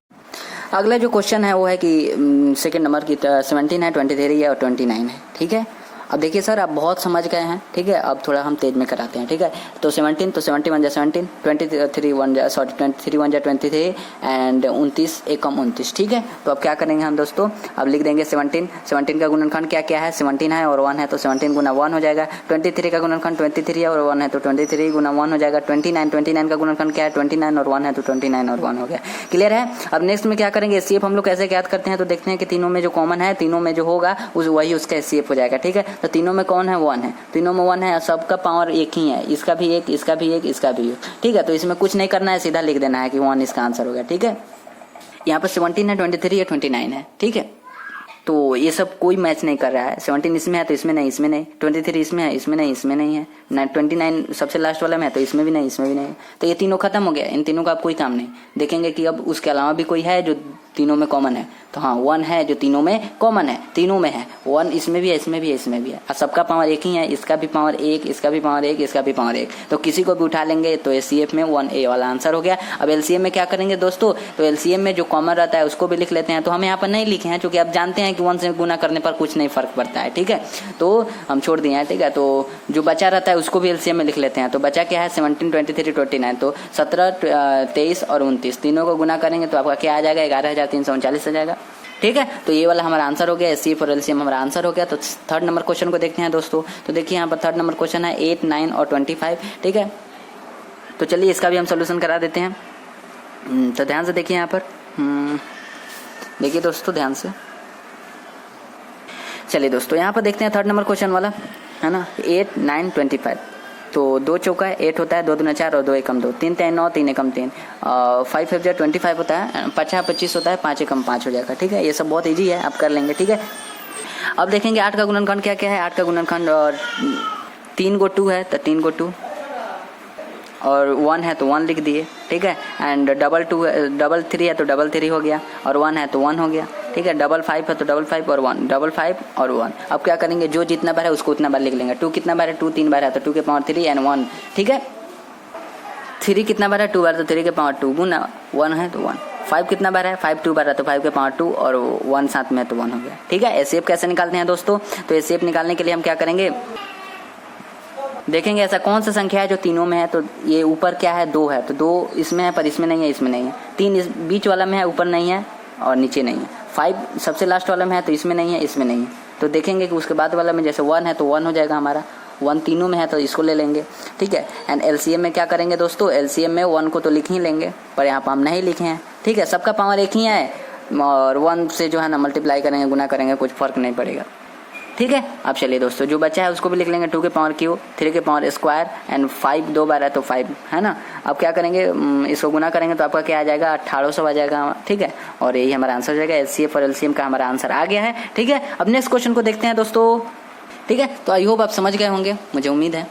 अगला जो क्वेश्चन है वो है कि सेकंड नंबर की 17 है, 23 है और 29 है, ठीक है। अब देखिए सर, आप बहुत समझ गए हैं, ठीक है। अब थोड़ा हम तेज में कराते हैं, ठीक है। तो 17, तो 71 जा 17, 23 1 जा 23 एंड 29 एकम 29, ठीक है। तो अब क्या करेंगे हम दोस्तों, अब लिख देंगे 17 का गुणनखंड क्या क्या है, 17 है और 1 है, तो 17 गुना 1 हो जाएगा। 23 का गुणनखंड 23 है और 1 है, तो 23 गुना 1 हो जाएगा। 29 का गुणनखंड क्या है, 29 और 1 है, तो 29 और 1 हो गया। क्लियर है। अब नेक्स्ट में क्या करेंगे, एचसीएफ हम लोग कैसे याद करते हैं, तो देखते हैं कि तीनों में जो कॉमन है, तीनों में जो होगा वही उसका एचसीएफ हो जाएगा, ठीक है। तो तीनों में कौन है, 1 है, तीनों में 1 है, सबका पावर एक ही है, इसका भी एक, इसका भी एक, इसका भी एक, ठीक है। तो इसमें कुछ नहीं करना है, सीधा लिख देना है कि 1 इसका आंसर हो गया, ठीक है। यहाँ पर 17 है, 23 है, 29 है, ठीक है। तो ये सब कोई मैच नहीं कर रहा है। 17 इसमें है तो इसमें नहीं, इसमें नहीं। 23 इसमें है, इसमें नहीं, इसमें नहीं है। 29 सबसे लास्ट वाला में है तो इसमें भी नहीं, इसमें भी नहीं। तो ये तीनों खत्म हो गया, इन तीनों का अब कोई काम नहीं। देखेंगे कि अब उसके अलावा भी कोई है जो तीनों में कॉमन है, तो हाँ 1 है जो तीनों में कॉमन है, तीनों में है 1, इसमें भी है, इसमें भी है, इसमें भी है। और सबका पावर एक ही है, इसका भी पावर 1, इसका भी पावर 1, इसका भी पावर 1। तो किसी को भी उठा लेंगे तो एचसीएफ में 1A वाला आंसर हो गया। अब एलसीएम में क्या करेंगे दोस्तों, तो एलसीएम में जो कॉमन रहता है उसको भी लिख लेते हैं। तो हम यहाँ पर नहीं लिखे हैं क्योंकि आप जानते हैं कि 1 से गुना करने पर कुछ नहीं फर्क पड़ता है, ठीक है। तो हम छोड़ दिए हैं, ठीक है। तो जो बचा रहता है उसको भी एलसीएम में लिख लेते हैं। तो बचा क्या है, 17 23 29, तो 17 23 और 29 तीनों को गुना करेंगे तो आपका क्या आ जाएगा, 11,339 आ जाएगा, ठीक है। तो ये वाला हमारा आंसर हो गया, एचसीएफ और एलसीएम हमारा आंसर हो गया। तो थर्ड नंबर क्वेश्चन को देखते हैं दोस्तों। तो देखिए यहाँ पर थर्ड नंबर क्वेश्चन है 8 9 और 25, ठीक है। तो चलिए इसका भी हम सोल्यूशन करा देते हैं। तो ध्यान से देखिए यहाँ पर, देखिए दोस्तों ध्यान से। चलिए दोस्तों यहाँ पर देखते हैं थर्ड नंबर क्वेश्चन वाला, है ना, 8 9 25, तो 2 चौका है 8 होता है, 2 दूना 4 और 2 एकम 2, 3 3 9, 3 एकम 3, 5 5 25 होता है, 5 25 होता है, 5 एकम 5 हो जाएगा। ठीक है, ये सब बहुत ईजी है, आप कर लेंगे। ठीक है, अब देखेंगे 8 का गुणनखंड क्या क्या है। 8 का गुणनखंड और 3 को 2 है तो 3 को 2 और 1 है तो 1 लिख दिए। ठीक है, एंड डबल 3 है तो डबल 3 हो गया और 1 है तो 1 हो गया। ठीक है, डबल 5 है तो डबल 5 और 1, डबल 5 और 1। अब क्या करेंगे, जो जितना बार है उसको उतना बार लिख लेंगे। 2 कितना बार है, 2 3 बार है तो 2 के पावर 3 एंड 1। ठीक है, 3 कितना बार है, 2 बार तो 3 के पावर 2 गुना 1 है तो 1। 5 कितना बार है, 5 2 बार है तो 5 के पावर 2 और 1 साथ में तो 1 हो गया। ठीक है, एचसीएफ कैसे निकालते हैं दोस्तों, तो एचसीएफ निकालने के लिए हम क्या करेंगे, देखेंगे ऐसा कौन सा संख्या है जो तीनों में है। तो ये ऊपर क्या है, 2 है तो 2 इसमें है पर इसमें नहीं है, इसमें नहीं है। 3 इस बीच वाला में है, ऊपर नहीं है और नीचे नहीं है। 5 सबसे लास्ट वाला में है तो इसमें नहीं है, इसमें नहीं है। तो देखेंगे कि उसके बाद वाला में जैसे 1 है तो 1 हो जाएगा हमारा, 1 तीनों में है तो इसको ले लेंगे। ठीक है, एंड एलसीएम में क्या करेंगे दोस्तों, एलसीएम में 1 को तो लिख ही लेंगे पर यहाँ पर हम नहीं लिखे हैं। ठीक है, सबका पावर एक ही है और 1 से जो है ना मल्टीप्लाई करेंगे, गुना करेंगे, कुछ फर्क नहीं पड़ेगा। ठीक है, अब चलिए दोस्तों जो बचा है उसको भी लिख लेंगे। 2 के पावर क्यूब, 3 के पावर स्क्वायर एंड 5 2 बार है तो 5 है ना। अब क्या करेंगे, इसको गुना करेंगे तो आपका क्या आ जाएगा, 1800 आ जाएगा। ठीक है, और यही हमारा आंसर हो जाएगा। एचसीएफ और एलसीएम का हमारा आंसर आ गया है। ठीक है, अब नेक्स्ट क्वेश्चन को देखते हैं दोस्तों। ठीक है, तो आई होप आप समझ गए होंगे, मुझे उम्मीद है।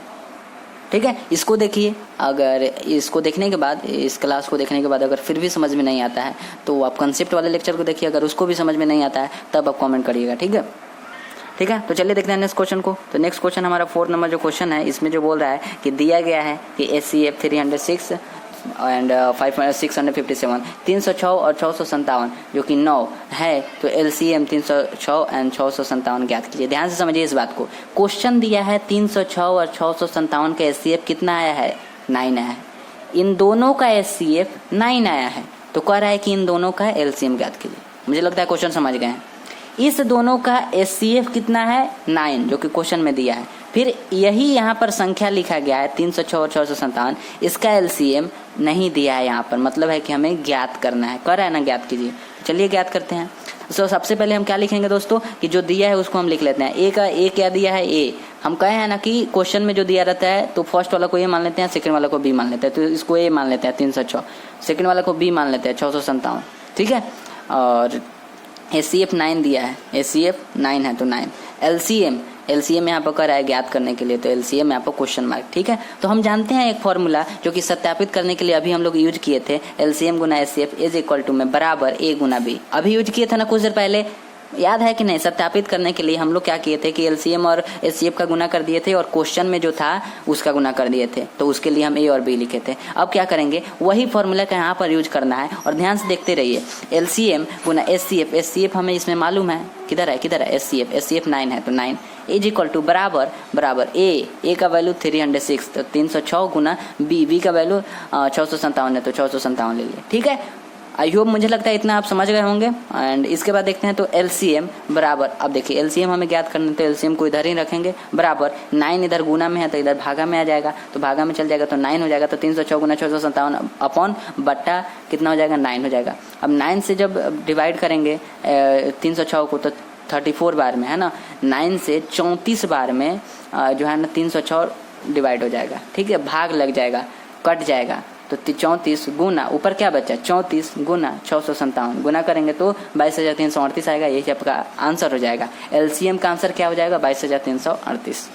ठीक है, इसको देखिए, अगर इसको देखने के बाद, इस क्लास को देखने के बाद अगर फिर भी समझ में नहीं आता है तो आप कंसेप्ट वाले लेक्चर को देखिए, अगर उसको भी समझ में नहीं आता है तब आप कमेंट करिएगा। ठीक है, ठीक है, तो चलिए देखते हैं नेक्स्ट क्वेश्चन को। तो नेक्स्ट क्वेश्चन हमारा 4 नंबर जो क्वेश्चन है, इसमें जो बोल रहा है कि दिया गया है कि एचसीएफ 306 एंड 657 306 और 657 जो कि 9 है, तो एलसीएम 306 एंड 657 ज्ञात कीजिए। ध्यान से समझिए इस बात को, क्वेश्चन दिया है 306 और 657 का एचसीएफ कितना आया है, 9 आया है। इन दोनों का एचसीएफ 9 आया है, तो कह रहा है कि इन दोनों का एलसीएम ज्ञात कीजिए। मुझे लगता है क्वेश्चन समझ गए हैं। इस दोनों का एचसीएफ कितना है, 9, जो कि क्वेश्चन में दिया है। फिर यही यहाँ पर संख्या लिखा गया है 306 और 657, इसका एलसीएम नहीं दिया है यहाँ पर, मतलब है कि हमें ज्ञात करना है। कर रहा है ना, ज्ञात कीजिए। चलिए ज्ञात करते हैं। तो सबसे पहले हम क्या लिखेंगे दोस्तों, कि जो दिया है उसको हम लिख लेते हैं। ए का ए क्या दिया है, ए। हम कहे हैं ना कि क्वेश्चन में जो दिया रहता है तो फर्स्ट वाला को ए मान लेते हैं, सेकंड वाला को बी मान लेते हैं। तो इसको ए मान लेते हैं 306, सेकंड वाला को बी मान लेते हैं 657। ठीक है, और एचसीएफ 9 दिया है, एचसीएफ 9 है तो 9। एलसीएम यहाँ पर कर रहा है ज्ञात करने के लिए, तो एलसीएम यहाँ पर क्वेश्चन मार्क। ठीक है, तो हम जानते हैं एक फॉर्मूला जो कि सत्यापित करने के लिए अभी हम लोग यूज किए थे, एलसीएम गुना एचसीएफ इज इक्वल टू में बराबर ए गुना बी। अभी यूज किए थे ना कुछ देर पहले, याद है कि नहीं। सत्यापित करने के लिए हम लोग क्या किए थे कि एलसीएम और एचसीएफ का गुना कर दिए थे और क्वेश्चन में जो था उसका गुना कर दिए थे, तो उसके लिए हम ए और बी लिखे थे। अब क्या करेंगे, वही फॉर्मूला का यहाँ पर यूज करना है और ध्यान से देखते रहिए। एलसीएम गुना एचसीएफ, एचसीएफ हमें इसमें मालूम है, किधर है एचसीएफ 9 है तो 9 इज इक्वल टू बराबर ए का वैल्यू 306, तो 306 गुना बी का वैल्यू 657 है तो 657 ले लिए। ठीक है, आई होप मुझे लगता है इतना आप समझ गए होंगे। एंड इसके बाद देखते हैं तो एलसीएम बराबर, अब देखिए एलसीएम हमें ज्ञात करना है तो एलसीएम को इधर ही रखेंगे, बराबर 9 इधर गुना में है तो इधर भागा में आ जाएगा, तो भागा में चल जाएगा तो 9 हो जाएगा। तो 306 गुना 657 अपॉन बट्टा कितना हो जाएगा, 9 हो जाएगा। अब 9 से जब डिवाइड करेंगे 306 को तो 34 बार में है ना, 9 से 34 बार में जो है ना 306 डिवाइड हो जाएगा। ठीक है, भाग लग जाएगा, कट जाएगा, तो 34 गुना ऊपर क्या बचा 34 गुना 657 गुना करेंगे तो 22,338 आएगा। यही आपका आंसर हो जाएगा। एलसीएम का आंसर क्या हो जाएगा, 22,338।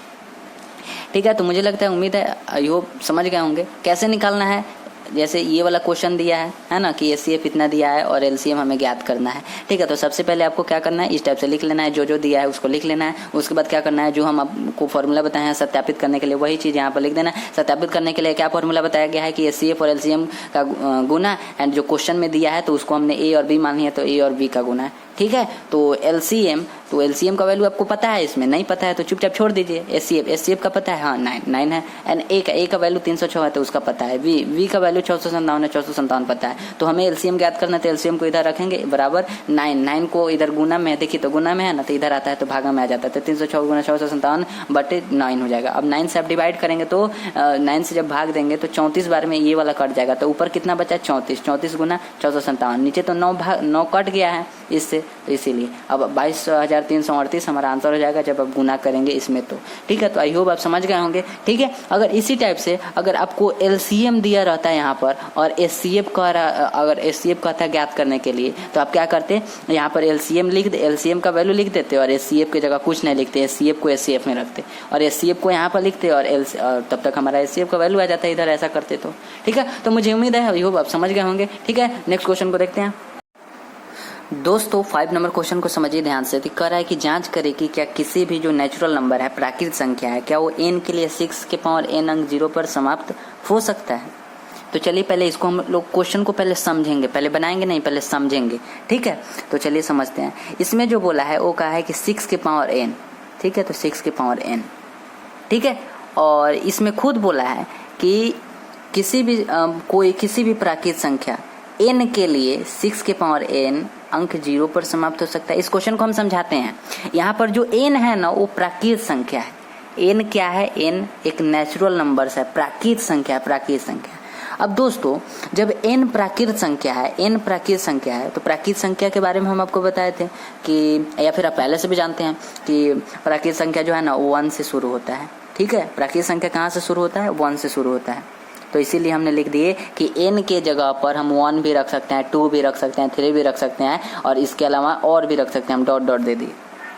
ठीक है, तो मुझे लगता है, उम्मीद है आई होप समझ गए होंगे कैसे निकालना है। जैसे ये वाला क्वेश्चन दिया है ना कि एचसीएफ इतना दिया है और एलसीएम हमें ज्ञात करना है। ठीक है, तो सबसे पहले आपको क्या करना है, इस टाइप से लिख लेना है, जो दिया है उसको लिख लेना है। उसके बाद क्या करना है, जो हम आपको फॉर्मूला बताए हैं सत्यापित करने के लिए वही चीज़ यहाँ पर लिख देना है। सत्यापित करने के लिए क्या फॉर्मूला बताया गया है कि एचसीएफ और एलसीएम का गुना, एंड जो क्वेश्चन में दिया है तो उसको हमने ए और बी मान लिया, तो ए और बी का गुना है। ठीक है, तो एलसीएम का वैल्यू आपको पता है, इसमें नहीं पता है तो चुपचाप छोड़ दीजिए। एचसीएफ का पता है, हाँ 9 है। एंड ए का वैल्यू 306 है तो उसका पता है। वी का वैल्यू 657 है, 657 पता है। तो हमें एलसीएम ज्ञात करना है तो एलसीएम को इधर रखेंगे, बराबर 9 को इधर गुना में, देखिए तो गुना में है ना, तो इधर आता है तो भागा में आ जाता है, तो 306 गुना 657 बटे 9 हो जाएगा। अब 9 से आप डिवाइड करेंगे तो 9 से जब भाग देंगे तो 34 बार में ये वाला कट जाएगा, तो ऊपर कितना बचा 34 गुना 657, नीचे तो 9 कट गया है इससे, तो इसीलिए अब 22,338 हमारा आंसर हो जाएगा जब आप गुना करेंगे इसमें तो। ठीक है, तो आई होप आप समझ गए होंगे। ठीक है, अगर इसी टाइप से अगर आपको एलसीएम दिया रहता है यहाँ पर और एचसीएफ का अगर एचसीएफ कहता है ज्ञात करने के लिए, तो आप क्या करते, यहाँ पर एलसीएम लिख दे, एलसीएम का वैल्यू लिख देते और एचसीएफ की जगह कुछ नहीं लिखते, एचसीएफ को एचसीएफ में रखते और एचसीएफ को यहाँ पर लिखते और तब तक हमारा एचसीएफ का वैल्यू आ जाता है इधर, ऐसा करते तो। ठीक है, तो मुझे उम्मीद है आई होप आप समझ गए होंगे। ठीक है, नेक्स्ट क्वेश्चन को देखते हैं दोस्तों। 5 नंबर क्वेश्चन को समझिए ध्यान से। तो कह रहा है कि जांच करें कि क्या किसी भी जो नेचुरल नंबर है, प्राकृतिक संख्या है, क्या वो n के लिए 6 के पावर n अंक 0 पर समाप्त हो सकता है। तो चलिए पहले इसको हम लोग क्वेश्चन को पहले समझेंगे, पहले बनाएंगे नहीं, पहले समझेंगे। ठीक है, तो चलिए समझते हैं। इसमें जो बोला है वो कहा है कि 6 के पावर n। ठीक है, तो 6 के पावर n। ठीक है, और इसमें खुद बोला है कि किसी भी प्राकृतिक संख्या n के लिए 6 के पावर n अंक 0 पर समाप्त हो सकता है। इस क्वेश्चन को हम समझाते हैं। यहाँ पर जो n है ना वो प्राकृतिक संख्या है। n क्या है, n एक नेचुरल नंबर्स है, प्राकृतिक संख्या है, प्राकृतिक संख्या। अब दोस्तों जब n प्राकृतिक संख्या है, n प्राकृतिक संख्या है, तो प्राकृतिक संख्या के बारे में हम आपको बताए थे कि, या फिर आप पहले से भी जानते हैं कि प्राकृतिक संख्या जो है ना वो 1 से शुरू होता है। ठीक है, प्राकृतिक संख्या कहाँ से शुरू होता है, 1 से शुरू होता है। तो इसीलिए हमने लिख दिए कि n के जगह पर हम 1 भी रख सकते हैं, 2 भी रख सकते हैं, 3 भी रख सकते हैं और इसके अलावा और भी रख सकते हैं। हम डॉट डॉट दे दिए।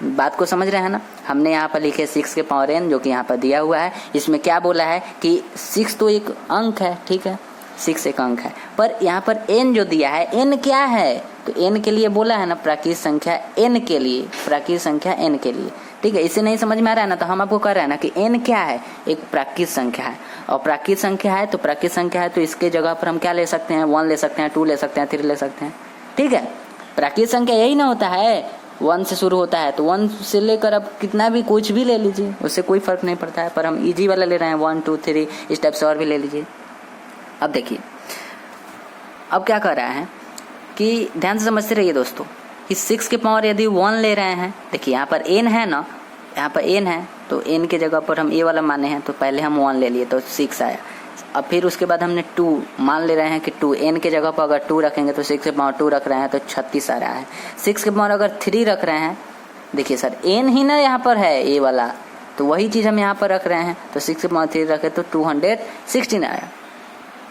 बात को समझ रहे हैं ना। हमने यहाँ पर लिखे 6 के पावर n जो कि यहाँ पर दिया हुआ है। इसमें क्या बोला है कि 6 तो एक अंक है। ठीक है, 6 एक अंक है, पर यहाँ पर n जो दिया है, n क्या है, तो n के लिए बोला है ना प्राकृतिक संख्या n के लिए, प्राकृतिक संख्या n के लिए। ठीक है, इसे नहीं समझ में आ रहा है ना, तो हम आपको कह रहे हैं ना कि n क्या है, एक प्राकृतिक संख्या है और प्राकृतिक संख्या है तो प्राकृतिक संख्या है तो इसके जगह पर हम क्या ले सकते हैं, 1 ले सकते हैं, 2 ले सकते हैं, 3 ले सकते हैं। ठीक है, प्राकृतिक संख्या यही ना होता है, 1 से शुरू होता है, तो 1 से लेकर अब कितना भी कुछ भी ले लीजिए, उससे कोई फर्क नहीं पड़ता है, पर हम इजी वाला ले रहे हैं, 1 2 3 इस टाइप से और भी ले लीजिए। अब देखिए अब क्या कर रहा है कि ध्यान से समझते रहिए दोस्तों कि 6 के पावर यदि 1 ले रहे हैं, देखिए यहाँ पर n है ना, यहाँ पर n है तो n के जगह पर हम a वाला माने हैं, तो पहले हम 1 ले लिए तो 6 आया। अब फिर उसके बाद हमने 2 मान ले रहे हैं कि 2, n के जगह पर अगर 2 रखेंगे तो 6 के पावर 2 रख रहे हैं तो 36 आ रहा है। 6 के पावर अगर 3 रख रहे हैं, देखिए सर n ही ना यहाँ पर है a वाला, तो वही चीज़ हम यहाँ पर रख रहे हैं, तो 6 के पावर 3 रखे तो 216 आया,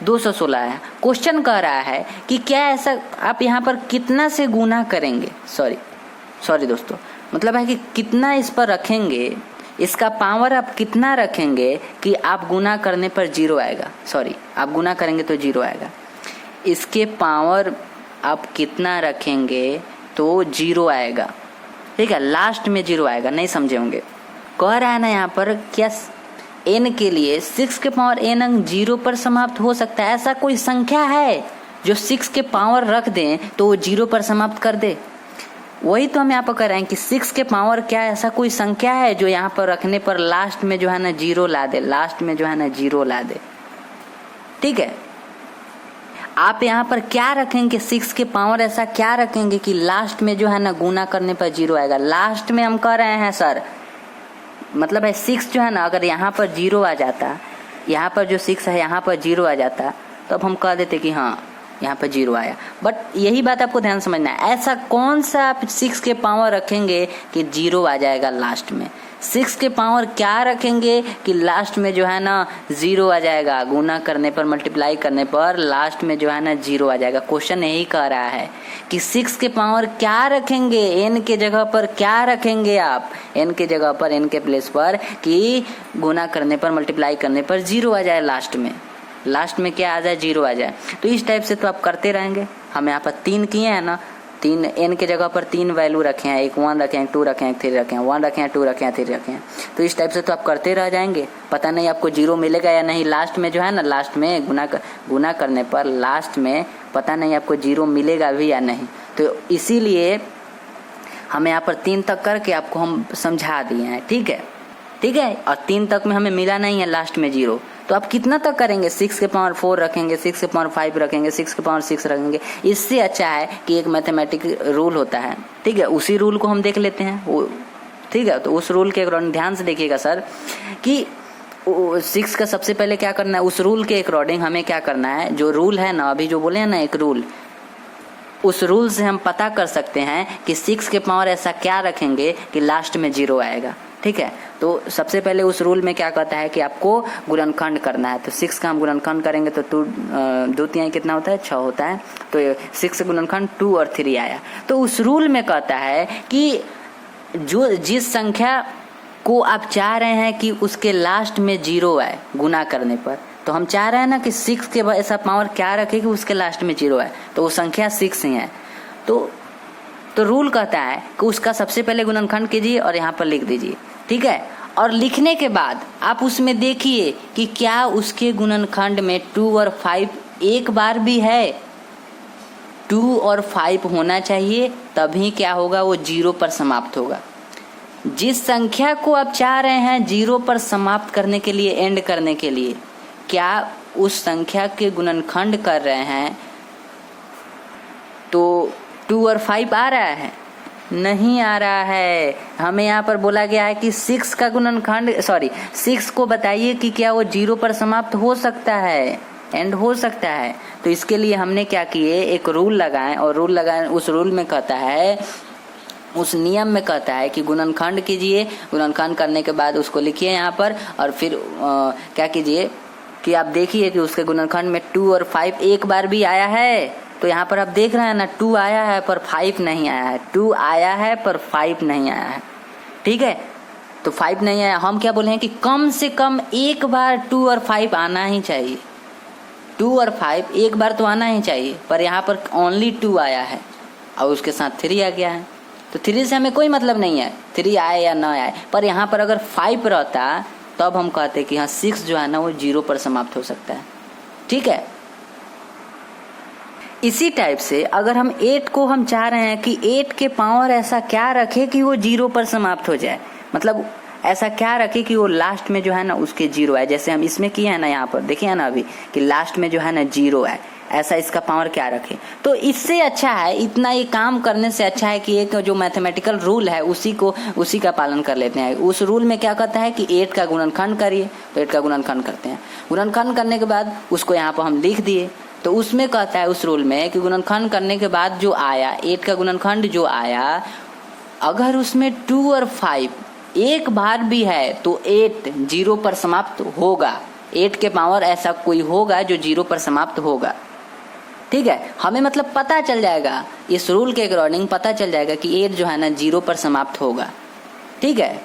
216 आया। क्वेश्चन कह रहा है कि क्या ऐसा आप यहाँ पर कितना से गुना करेंगे, सॉरी दोस्तों, मतलब है कि कितना इस पर रखेंगे, इसका पावर आप कितना रखेंगे कि आप गुना करने पर 0 आएगा, सॉरी आप गुना करेंगे तो 0 आएगा। इसके पावर आप कितना रखेंगे तो 0 आएगा। ठीक है, लास्ट में 0 आएगा, नहीं समझे होंगे। कह रहा है ना यहाँ पर क्या n के लिए 6 के पावर n अंक 0 पर समाप्त हो सकता है। ऐसा कोई संख्या है जो 6 के पावर रख दें तो वो 0 पर समाप्त कर दे? वही तो हम यहाँ पर कह रहे हैं कि 6 के पावर क्या ऐसा कोई संख्या है जो यहाँ पर रखने पर लास्ट में जो है ना 0 ला दे, लास्ट में जो है ना 0 ला दे। ठीक है, आप यहाँ पर क्या रखेंगे, 6 के पावर ऐसा क्या रखेंगे कि लास्ट में जो है ना गुना करने पर 0 आएगा। लास्ट में हम कह रहे हैं सर, मतलब है 6 जो है ना अगर यहाँ पर 0 आ जाता, यहाँ पर जो 6 है यहाँ पर 0 आ जाता, तो अब हम कह देते कि हाँ यहाँ पर 0 आया। बट यही बात आपको ध्यान समझना है, ऐसा कौन सा आप 6 के पावर रखेंगे कि 0 आ जाएगा लास्ट में। 6 के पावर क्या रखेंगे कि लास्ट में जो है ना 0 आ जाएगा, गुना करने पर, मल्टीप्लाई करने पर लास्ट में जो है ना 0 आ जाएगा। क्वेश्चन यही कह रहा है कि 6 के पावर क्या रखेंगे, n के जगह पर क्या रखेंगे आप, n के जगह पर, n के प्लेस पर, कि गुना करने पर, मल्टीप्लाई करने पर 0 आ जाए लास्ट में, लास्ट में क्या आ जाए 0 आ जाए। तो इस टाइप से तो आप करते रहेंगे। हम यहाँ पर 3 किए हैं ना, 3 n के जगह पर 3 वैल्यू रखे हैं, एक 1 रखे हैं, 2 रखे हैं, 3 रखे हैं, 1 रखे हैं, 2 रखे हैं, 3 रखे हैं। तो इस टाइप से तो आप करते रह जाएंगे, पता नहीं आपको 0 मिलेगा या नहीं। लास्ट में जो है ना, लास्ट में गुना करने पर लास्ट में पता नहीं आपको 0 मिलेगा भी या नहीं। तो इसीलिए हम यहाँ पर 3 तक करके आपको हम समझा दिए हैं। ठीक है, और 3 तक में हमें मिला नहीं है लास्ट में 0, तो आप कितना तक करेंगे, 6 के पावर 4 रखेंगे, 6 के पावर 5 रखेंगे, 6 के पावर 6 रखेंगे। इससे अच्छा है कि एक मैथमेटिक रूल होता है, ठीक है, उसी रूल को हम देख लेते हैं वो। ठीक है, तो उस रूल के अकॉर्डिंग ध्यान से देखिएगा सर कि 6 का सबसे पहले क्या करना है, उस रूल के अकॉर्डिंग हमें क्या करना है, जो रूल है ना, अभी जो बोले हैं ना एक रूल, उस रूल से हम पता कर सकते हैं कि 6 के पावर ऐसा क्या रखेंगे कि लास्ट में 0 आएगा। ठीक है, तो सबसे पहले उस रूल में क्या कहता है कि आपको गुणनखंड करना है। तो 6 का हम गुणनखंड करेंगे तो 2 तिहाई कितना होता है, 6 होता है। तो 6 से गुणनखंड 2 और 3 आया। तो उस रूल में कहता है कि जो जिस संख्या को आप चाह रहे हैं कि उसके लास्ट में 0 आए गुना करने पर, तो हम चाह रहे हैं ना कि 6 के ऐसा पावर क्या रखे कि उसके लास्ट में 0 आए, तो वो संख्या 6 ही है। तो रूल कहता है कि उसका सबसे पहले गुणनखंड कीजिए और यहाँ पर लिख दीजिए। ठीक है, और लिखने के बाद आप उसमें देखिए कि क्या उसके गुणनखंड में 2 और 5 एक बार भी है। 2 और 5 होना चाहिए, तभी क्या होगा, वो 0 पर समाप्त होगा। जिस संख्या को आप चाह रहे हैं 0 पर समाप्त करने के लिए, एंड करने के लिए, क्या उस संख्या के गुणनखंड कर रहे हैं तो 2 और 5 आ रहा है? नहीं आ रहा है। हमें यहाँ पर बोला गया है कि 6 का गुणनखंड 6 को बताइए कि क्या वो 0 पर समाप्त हो सकता है, एंड हो सकता है। तो इसके लिए हमने क्या किए, एक रूल लगाएं, और रूल लगाएं, उस रूल में कहता है, उस नियम में कहता है कि गुणनखंड कीजिए। गुणनखंड करने के बाद उसको लिखिए यहाँ पर, और फिर क्या कीजिए कि आप देखिए कि उसके गुणनखंड में 2 और 5 एक बार भी आया है। तो यहाँ पर आप देख रहे हैं ना, 2 आया है पर 5 नहीं आया है, 2 आया है पर 5 नहीं आया है। ठीक है, तो 5 नहीं आया, हम क्या बोले हैं कि कम से कम एक बार 2 और 5 आना ही चाहिए। 2 और 5 एक बार तो आना ही चाहिए, पर यहाँ पर ओनली 2 आया है और उसके साथ 3 आ गया है। तो 3 से हमें कोई मतलब नहीं है 3 आए या ना आए, पर यहाँ पर अगर 5 रहता तब हम कहते कि हाँ 6 जो है ना वो 0 पर समाप्त हो सकता है। ठीक है, इसी टाइप से अगर हम 8 को हम चाह रहे हैं कि 8 के पावर ऐसा क्या रखे कि वो 0 पर समाप्त हो जाए, मतलब ऐसा क्या रखे कि वो लास्ट में जो है ना उसके 0 आए। जैसे हम इसमें किए हैं ना, यहाँ पर देखिए ना अभी कि लास्ट में जो है ना 0 आए, ऐसा इसका पावर क्या रखे। तो इससे अच्छा है, इतना ये काम करने से अच्छा है कि एक जो मैथमेटिकल रूल है उसी का पालन कर लेते हैं। उस रूल में क्या कहता है कि 8 का गुणनखंड करिए, तो 8 का गुणनखंड करते हैं। गुणनखंड करने के बाद उसको यहाँ पर हम लिख दिए। तो उसमें कहता है उस रूल में कि गुणनखंड करने के बाद जो आया 8 का गुणनखंड जो आया, अगर उसमें 2 और 5 एक बार भी है तो 8 0 पर समाप्त होगा। 8 के पावर ऐसा कोई होगा जो 0 पर समाप्त होगा। ठीक है, हमें मतलब पता चल जाएगा, इस रूल के अकॉर्डिंग पता चल जाएगा कि 8 जो है ना 0 पर समाप्त होगा। ठीक है,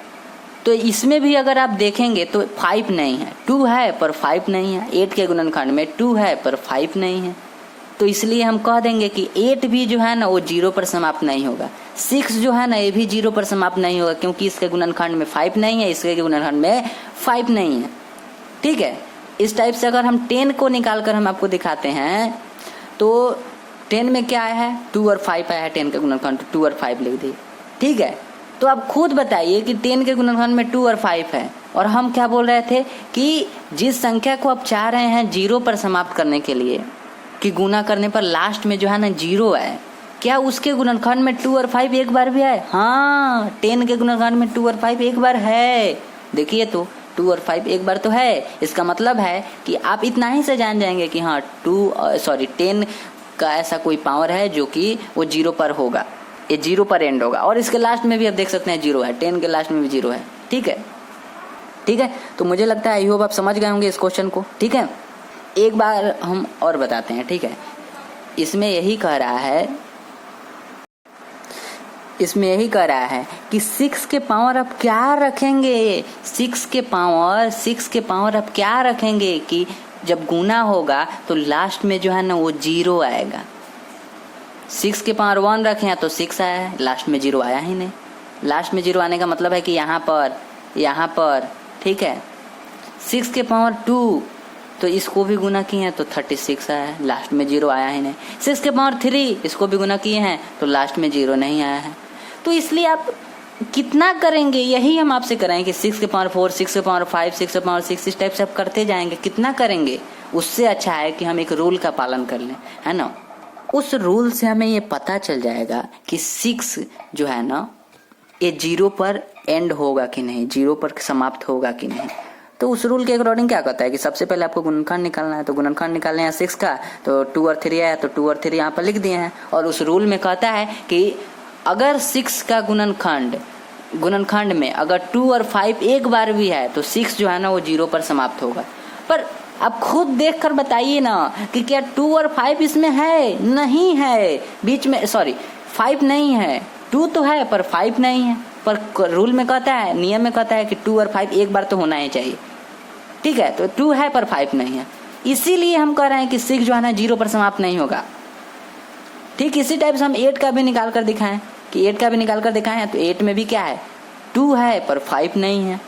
तो इसमें भी अगर आप देखेंगे तो 5 नहीं है, 2 है पर 5 नहीं है। 8 के गुणनखंड में 2 है पर 5 नहीं है, तो इसलिए हम कह देंगे कि 8 भी जो है ना वो 0 पर समाप्त नहीं होगा। 6 जो है ना ये भी 0 पर समाप्त नहीं होगा, क्योंकि इसके गुणनखंड में 5 नहीं है, इसके गुणनखंड में 5 नहीं है। ठीक है, इस टाइप से अगर हम 10 को निकाल कर हम आपको दिखाते हैं तो 10 में क्या आया है, 2 और 5 आया है। 10 का गुणनखंड 2 और 5 लिख दिए। ठीक है, तो आप खुद बताइए कि 10 के गुणनखंड में 2 और 5 है, और हम क्या बोल रहे थे कि जिस संख्या को आप चाह रहे हैं 0 पर समाप्त करने के लिए, कि गुना करने पर लास्ट में जो है ना 0 आए, क्या उसके गुणनखंड में 2 और 5 एक बार भी आए? हाँ, 10 के गुणनखंड में 2 और 5 एक बार है। देखिए तो 2 और 5 एक बार तो है। इसका मतलब है कि आप इतना ही से जान जाएंगे कि हाँ 10 का ऐसा कोई पावर है जो कि वो 0 पर होगा, ये 0 पर एंड होगा। और इसके लास्ट में भी आप देख सकते हैं 0 है, 10 के लास्ट में भी 0 है। ठीक है, ठीक है, तो मुझे लगता है आई होप आप समझ गए होंगे इस क्वेश्चन को। ठीक है, एक बार हम और बताते हैं। ठीक है, इसमें यही कह रहा है कि 6 के पावर आप क्या रखेंगे, 6 के पावर आप क्या रखेंगे कि जब गुना होगा तो लास्ट में जो है ना वो 0 आएगा। 6 के पावर 1 रखे हैं तो 6 आया है, लास्ट में 0 आया ही नहीं। लास्ट में 0 आने का मतलब है कि यहाँ पर ठीक है। 6 के पावर 2 तो इसको भी गुना किए हैं तो 36 आया है, लास्ट में 0 आया ही नहीं। 6 के पावर 3 इसको भी गुना किए हैं तो लास्ट में 0 नहीं आया है। तो इसलिए आप कितना करेंगे यही हम आपसे कराएंगे कि 6 के पावर 4, 6 के पावर 5, 6 के पावर 6, इस टाइप से आप करते जाएंगे। कितना करेंगे, उससे अच्छा है कि हम एक रूल का पालन कर लें, है ना। उस रूल से हमें ये पता चल जाएगा कि 6 जो है ना ये 0 पर एंड होगा कि नहीं, 0 पर समाप्त होगा कि नहीं। तो उस रूल के अकॉर्डिंग क्या कहता है कि सबसे पहले आपको गुणनखंड निकालना है, तो गुणनखंड निकालने हैं 6 का, तो 2 और 3 आया, तो 2 और 3 यहाँ पर लिख दिए हैं। और उस रूल में कहता है कि अगर 6 का गुणनखंड में अगर 2 और 5 एक बार भी है तो 6 जो है ना वो 0 पर समाप्त होगा। पर आप खुद देख कर बताइए ना कि क्या 2 और 5 इसमें है? नहीं है, बीच में 5 नहीं है, 2 तो है पर 5 नहीं है। पर रूल में कहता है, नियम में कहता है कि 2 और 5 एक बार तो होना ही चाहिए, ठीक है। तो 2 है पर 5 नहीं है, इसीलिए हम कह रहे हैं कि 6 जो है ना 0 पर समाप्त नहीं होगा। ठीक इसी टाइप से हम 8 का भी निकाल कर दिखाएं कि 8 का भी निकाल कर दिखाएं, तो 8 में भी क्या है? 2 है पर 5 नहीं है।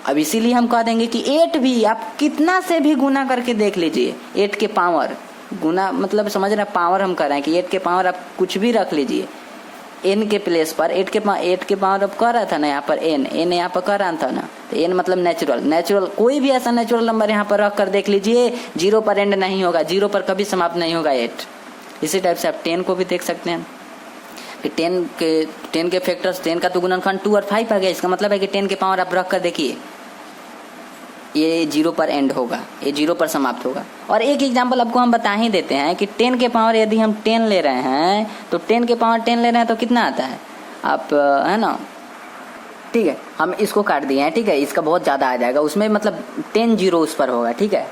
अब इसीलिए हम कह देंगे कि 8 भी आप कितना से भी गुना करके देख लीजिए, 8 के पावर गुना, मतलब समझ रहे हैं, पावर हम कह रहे हैं कि 8 के पावर आप कुछ भी रख लीजिए n के प्लेस पर। 8 के पावर अब कह रहा था ना यहाँ पर n यहाँ पर कह रहा था ना, तो n मतलब नेचुरल कोई भी ऐसा नेचुरल नंबर यहाँ पर रख कर देख लीजिए, 0 पर एंड नहीं होगा, 0 पर कभी समाप्त नहीं होगा 8। इसी टाइप से आप 10 को भी देख सकते हैं कि 10 के फैक्टर्स, 10 का तो गुणनखंड 2 और 5 आ गया, इसका मतलब है कि 10 के पावर आप रख कर देखिए, ये 0 पर एंड होगा, ये 0 पर समाप्त होगा। और एक एग्जांपल आपको हम बता ही देते हैं कि 10 के पावर यदि हम 10 ले रहे हैं, तो 10 के पावर 10 ले रहे हैं तो कितना आता है आप, है ना, ठीक है। हम इसको काट दिए हैं, ठीक है, इसका बहुत ज़्यादा आ जाएगा, उसमें मतलब 10 जीरो उस पर होगा, ठीक है,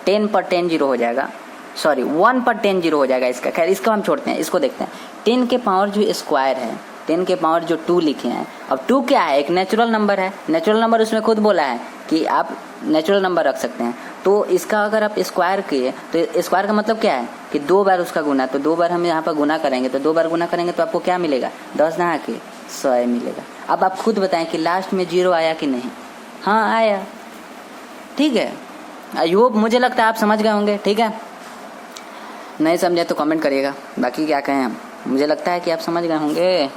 10 पर 10 जीरो हो जाएगा, 1 पर 10 जीरो हो जाएगा इसका। खैर इसको हम छोड़ते हैं, इसको देखते हैं। 10 के पावर जो स्क्वायर है, 10 के पावर जो 2 लिखे हैं, अब 2 क्या है? एक नेचुरल नंबर है, नेचुरल नंबर उसमें खुद बोला है कि आप नेचुरल नंबर रख सकते हैं। तो इसका अगर आप स्क्वायर किए तो स्क्वायर का मतलब क्या है कि 2 बार उसका गुना, तो 2 बार हम यहाँ पर गुना करेंगे, तो 2 बार गुना करेंगे तो आपको क्या मिलेगा? 10 ना के 100 मिलेगा। अब आप खुद बताएं कि लास्ट में 0 आया कि नहीं? हाँ आया, ठीक है। आई होप, मुझे लगता है आप समझ गए होंगे, ठीक है। नहीं समझे तो कमेंट करिएगा, बाकी क्या कहें हम, मुझे लगता है कि आप समझ गए होंगे।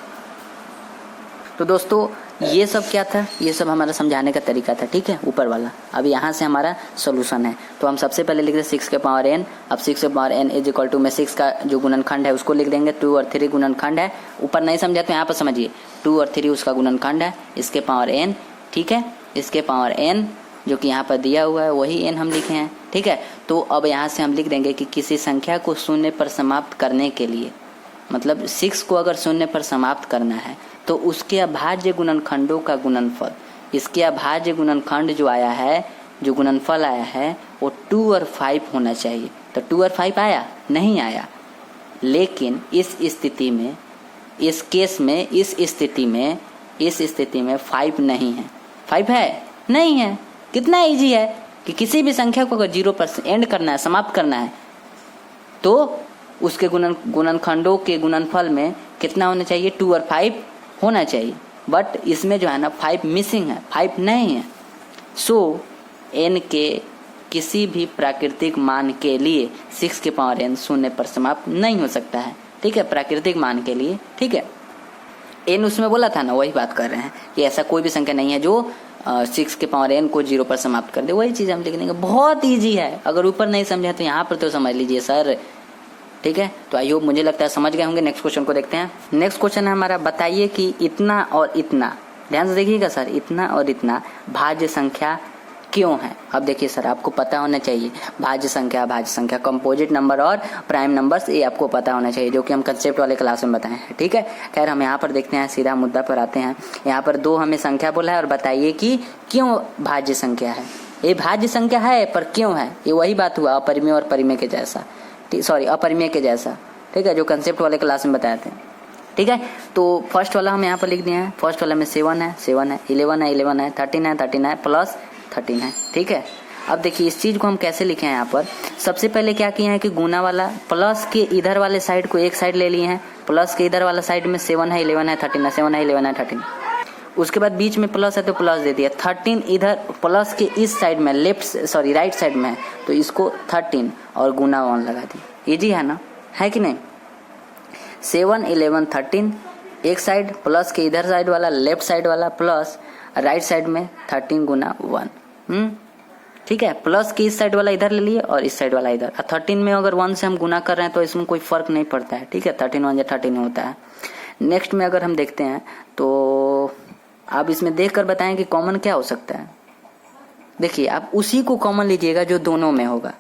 तो दोस्तों ये सब क्या था? ये सब हमारा समझाने का तरीका था, ठीक है, ऊपर वाला। अब यहाँ से हमारा सॉल्यूशन है, तो हम सबसे पहले लिख रहे 6 के पावर n। अब 6 के power n is equal to में 6 का जो गुणनखंड है उसको लिख देंगे, 2 और 3 गुणनखंड है। ऊपर नहीं समझा तो यहाँ पर समझिए, 2 और 3 उसका गुणनखंड है, इसके पावर n, ठीक है, इसके पावर n जो कि यहाँ पर दिया हुआ है वही n हम लिखे हैं, ठीक है। तो अब यहाँ से हम लिख देंगे कि किसी संख्या को शून्य पर समाप्त करने के लिए, मतलब 6 को अगर शून्य पर समाप्त करना है तो उसके अभाज्य गुणनखंडों का गुणनफल, इसके अभाज्य गुणनखंड जो आया है, जो गुणनफल आया है वो 2 और 5 होना चाहिए। तो 2 और 5 आया? नहीं आया। लेकिन इस स्थिति में, इस केस में, इस स्थिति में 5 नहीं है। 5 है? नहीं है। कितना इजी है कि किसी भी संख्या को अगर 0 पर एंड करना है, समाप्त करना है, तो उसके गुणनखंडों के गुणनफल में कितना होना चाहिए? 2 और 5 होना चाहिए। बट इसमें जो है ना 5 मिसिंग है, 5 नहीं है। सो n के किसी भी प्राकृतिक मान के लिए 6 के पावर n शून्य पर समाप्त नहीं हो सकता है, ठीक है, प्राकृतिक मान के लिए, ठीक है। n उसमें बोला था ना, वही बात कर रहे हैं कि ऐसा कोई भी संख्या नहीं है जो 6 के पावर n को 0 पर समाप्त कर दे। वही चीज़ हम लिख देंगे, बहुत ईजी है। अगर ऊपर नहीं समझा तो यहाँ पर तो समझ लीजिए सर, ठीक है। तो आई होप, मुझे लगता है समझ गए होंगे। नेक्स्ट क्वेश्चन को देखते हैं। नेक्स्ट क्वेश्चन है हमारा, बताइए कि इतना और इतना, ध्यान से देखिएगा सर, इतना और इतना भाज्य संख्या क्यों है? अब देखिए सर, आपको पता होना चाहिए भाज्य संख्या कंपोजिट नंबर और प्राइम नंबर्स, ये आपको पता होना चाहिए, जो कि हम कंसेप्ट वाले क्लास में बताए हैं, ठीक है। खैर हम यहाँ पर देखते हैं, सीधा मुद्दा पर आते हैं। यहाँ पर 2 हमें संख्या बोला है और बताइए कि क्यों भाज्य संख्या है। ये भाज्य संख्या है पर क्यों है? ये वही बात हुआ अपरिमेय और परिमेय के जैसा, अपरिमेय के जैसा, ठीक है, जो कंसेप्ट वाले क्लास में बताए थे, ठीक है। तो फर्स्ट वाला हम यहाँ पर लिख दिए हैं। फर्स्ट वाला में 7 है, 11 है, 13 है, प्लस 13 है, ठीक है। अब देखिए इस चीज को हम कैसे लिखे हैं। यहाँ पर सबसे पहले क्या किए हैं कि गुना वाला प्लस के इधर वाले साइड को एक साइड ले लिए हैं, प्लस के इधर वाला साइड में 7 है, 11 है, 13 है, 7 है, 11 है, 13। उसके बाद बीच में प्लस है तो प्लस दे दिया। 13 इधर प्लस के इस साइड में राइट साइड में है, तो इसको 13 और गुना 1 लगा दिया। इजी है ना, है कि नहीं? 7, 11, 13 एक साइड, प्लस के इधर साइड वाला लेफ्ट साइड वाला, प्लस राइट साइड में 13 गुना 1, ठीक है। प्लस के इस साइड वाला इधर ले लिए और इस साइड वाला इधर। 13 में अगर 1 से हम गुना कर रहे हैं तो इसमें कोई फर्क नहीं पड़ता है, ठीक है। 13 1 13 होता है। नेक्स्ट में अगर हम देखते हैं तो आप इसमें देख कर बताएं कि कॉमन क्या हो सकता है। देखिए आप उसी को कॉमन लीजिएगा जो दोनों में होगा।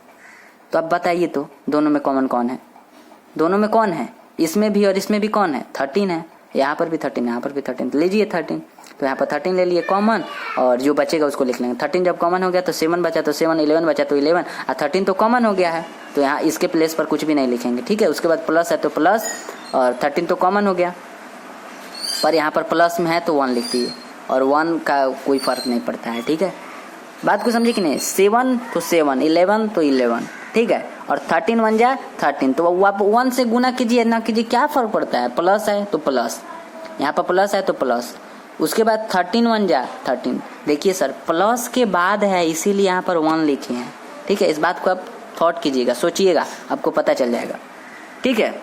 तो अब बताइए तो दोनों में कॉमन कौन है? दोनों में कौन है? इसमें भी और इसमें भी कौन है? 13 है। यहाँ पर भी 13 है, यहाँ पर भी 13, तो लीजिए 13। तो यहाँ पर 13 ले लिए कॉमन, और जो बचेगा उसको लिख लेंगे। 13 जब कॉमन हो गया तो 7 बचा तो 7, 11 बचा तो 11, और 13 तो कॉमन हो गया है, तो यहाँ इसके प्लेस पर कुछ भी नहीं लिखेंगे। ठीक है, उसके बाद प्लस है तो प्लस, और 13 तो कॉमन हो गया, पर यहाँ पर प्लस में है तो 1 लिख दिए, और 1 का कोई फर्क नहीं पड़ता है। ठीक है, बात को समझे कि नहीं? 7 तो 7, 11 तो 11, ठीक है, और 13 1 जा 13, तो आप 1 से गुना कीजिए ना कीजिए, क्या फर्क पड़ता है? प्लस है तो प्लस, यहाँ पर प्लस है तो प्लस, उसके बाद 13 1 जा 13। देखिए सर, प्लस के बाद है इसीलिए यहाँ पर 1 लिखे हैं। ठीक है, इस बात को आप थॉट कीजिएगा, सोचिएगा, आपको पता चल जाएगा। ठीक है,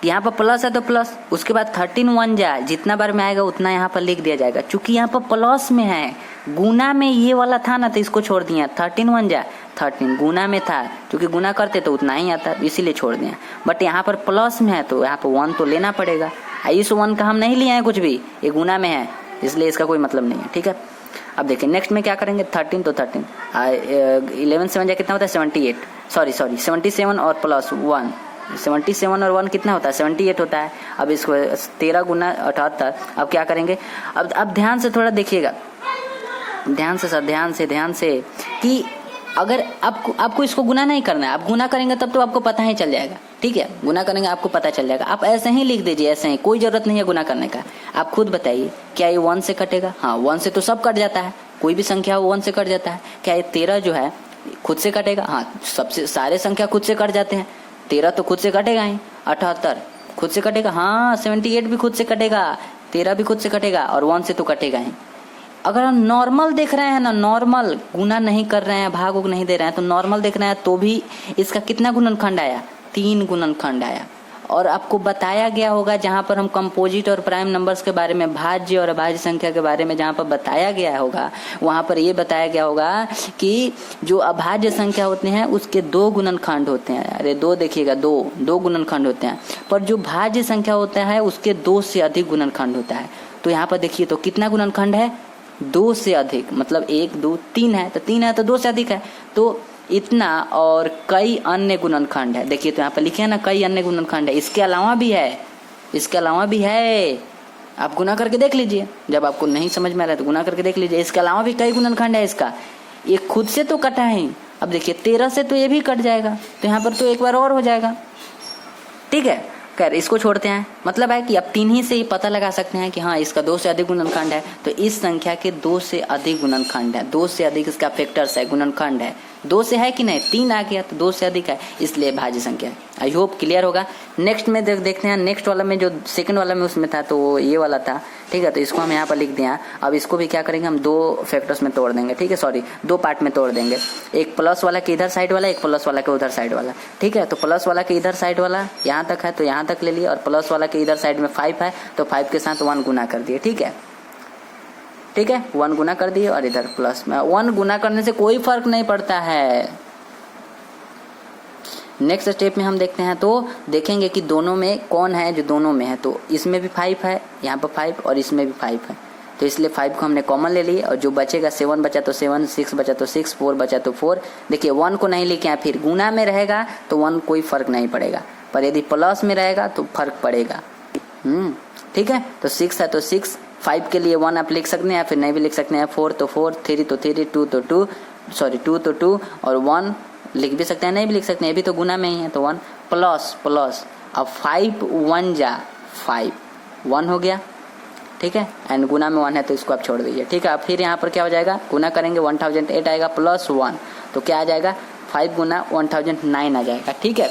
यहाँ पर प्लस है तो प्लस, उसके बाद 13 1 जा, जितना बार में आएगा उतना यहाँ पर लिख दिया जाएगा। चूंकि यहाँ पर प्लस में है, गुना में ये वाला था ना, तो इसको छोड़ दिया। 13 1 जा 13 गुना में था, क्योंकि गुना करते तो उतना ही आता, इसीलिए छोड़ दिया। बट यहाँ पर प्लस में है तो यहाँ पर 1 तो लेना पड़ेगा। इस 1 का हम नहीं लिए हैं कुछ भी, ये गुना में है, इसलिए इसका कोई मतलब नहीं है। ठीक है, अब देखिए नेक्स्ट में क्या करेंगे। 13 तो 13, 11 7 जा कितना होता है? 78, सॉरी 77 और प्लस 1, 77 और 1 कितना होता है? 78 होता है। अब इसको 13 गुना 78, अब क्या करेंगे? अब ध्यान से थोड़ा देखिएगा, ध्यान से सर, ध्यान से कि अगर आपको इसको गुना नहीं करना है, आप गुना करेंगे तब तो आपको पता ही चल जाएगा। ठीक है, गुना करेंगे आपको पता चल जाएगा। आप ऐसे ही लिख दीजिए, ऐसे ही, कोई जरूरत नहीं है गुना करने का। आप खुद बताइए, क्या ये 1 से कटेगा? हाँ, 1 से तो सब कट जाता है, कोई भी संख्या हो 1 से कट जाता है। क्या ये 13 जो है खुद से कटेगा? हाँ, सबसे सारे संख्या खुद से कट जाते हैं, 13 तो खुद से कटेगा ही। 78 खुद से कटेगा, हाँ 78 भी खुद से कटेगा, 13 भी खुद से कटेगा, और 1 से तो कटेगा ही। अगर हम नॉर्मल देख रहे हैं ना, नॉर्मल गुना नहीं कर रहे हैं, भाग उग नहीं दे रहे हैं, तो नॉर्मल देख रहे हैं तो भी इसका कितना गुणनखंड आया? 3 गुणनखंड आया। और आपको बताया गया होगा, जहाँ पर हम कंपोजिट और प्राइम नंबर्स के बारे में, भाज्य और अभाज्य संख्या के बारे में जहाँ पर बताया गया होगा, वहाँ पर ये बताया गया होगा कि जो अभाज्य संख्या होते हैं उसके 2 गुणनखंड होते हैं। अरे 2 देखिएगा, 2 गुणनखंड होते हैं, पर जो भाज्य संख्या होता है उसके 2 से अधिक गुणनखंड होता है। तो यहाँ पर देखिए तो कितना गुणनखंड है? 2 से अधिक, मतलब 1 2 3 है, तो 3 है तो 2 से अधिक है, तो इतना और कई अन्य गुणनखंड है। देखिए तो यहाँ पर लिखे हैं ना, कई अन्य गुणनखंड है, इसके अलावा भी है, आप गुना करके देख लीजिए। जब आपको नहीं समझ में आ रहा है तो गुना करके देख लीजिए, इसके अलावा भी कई गुणनखंड है इसका। ये खुद से तो कटा है, अब देखिए 13 से तो ये भी कट जाएगा, तो यहाँ पर तो एक बार और हो जाएगा। ठीक है, खैर इसको छोड़ते हैं। मतलब है कि आप 3 ही से ही पता लगा सकते हैं कि हाँ इसका 2 से अधिक गुणनखंड है, तो इस संख्या के 2 से अधिक गुणनखंड है, 2 से अधिक इसका फैक्टर्स है, गुणनखंड है। 2 से है कि नहीं? 3 आ गया तो 2 से अधिक है, इसलिए भाज्य संख्या है। आई होप क्लियर होगा। नेक्स्ट में देखते हैं, नेक्स्ट वाला में जो सेकंड वाला में उसमें था तो ये वाला था। ठीक है, तो इसको हम यहाँ पर लिख दिया। अब इसको भी क्या करेंगे, हम 2 फैक्टर्स में तोड़ देंगे। ठीक है, सॉरी 2 पार्ट में तोड़ देंगे, एक प्लस वाला के इधर साइड वाला, एक प्लस वाला के उधर साइड वाला। ठीक है, तो प्लस वाला के इधर साइड वाला यहाँ तक है तो यहाँ तक ले लिए, और प्लस वाला के इधर साइड में 5 है तो 5 के साथ 1 गुना कर दिए। ठीक है, 1 गुना कर दिए, और इधर प्लस में 1 गुना करने से कोई फर्क नहीं पड़ता है। नेक्स्ट स्टेप में हम देखते हैं तो देखेंगे कि दोनों में कौन है जो दोनों में है। तो इसमें भी 5 है, यहाँ पर 5, और इसमें भी 5 है, तो इसलिए 5 को हमने कॉमन ले लिए, और जो बचेगा 7 बचा तो 7, 6 बचा तो 6, 4 बचा तो 4। देखिए 1 को नहीं लिखे हैं, फिर गुना में रहेगा तो 1 कोई फर्क नहीं पड़ेगा, पर यदि प्लस में रहेगा तो फर्क पड़ेगा। ठीक है, तो 6 है तो 6, 5 के लिए 1 आप लिख सकते हैं या फिर नहीं भी लिख सकते हैं, 4 तो 4, 3 तो 3, 2 तो 2, सॉरी 2 तो 2, और 1 लिख भी सकते हैं नहीं भी लिख सकते हैं, ये भी तो गुना में ही है, तो 1 प्लस। अब 5 1 जा 5, 1 हो गया। ठीक है, एंड गुना में 1 है तो इसको आप छोड़ दीजिए। ठीक है, अब फिर यहाँ पर क्या हो जाएगा, गुना करेंगे 1008 आएगा प्लस 1, तो क्या आ जाएगा 5 गुना 1009 आ जाएगा। ठीक है,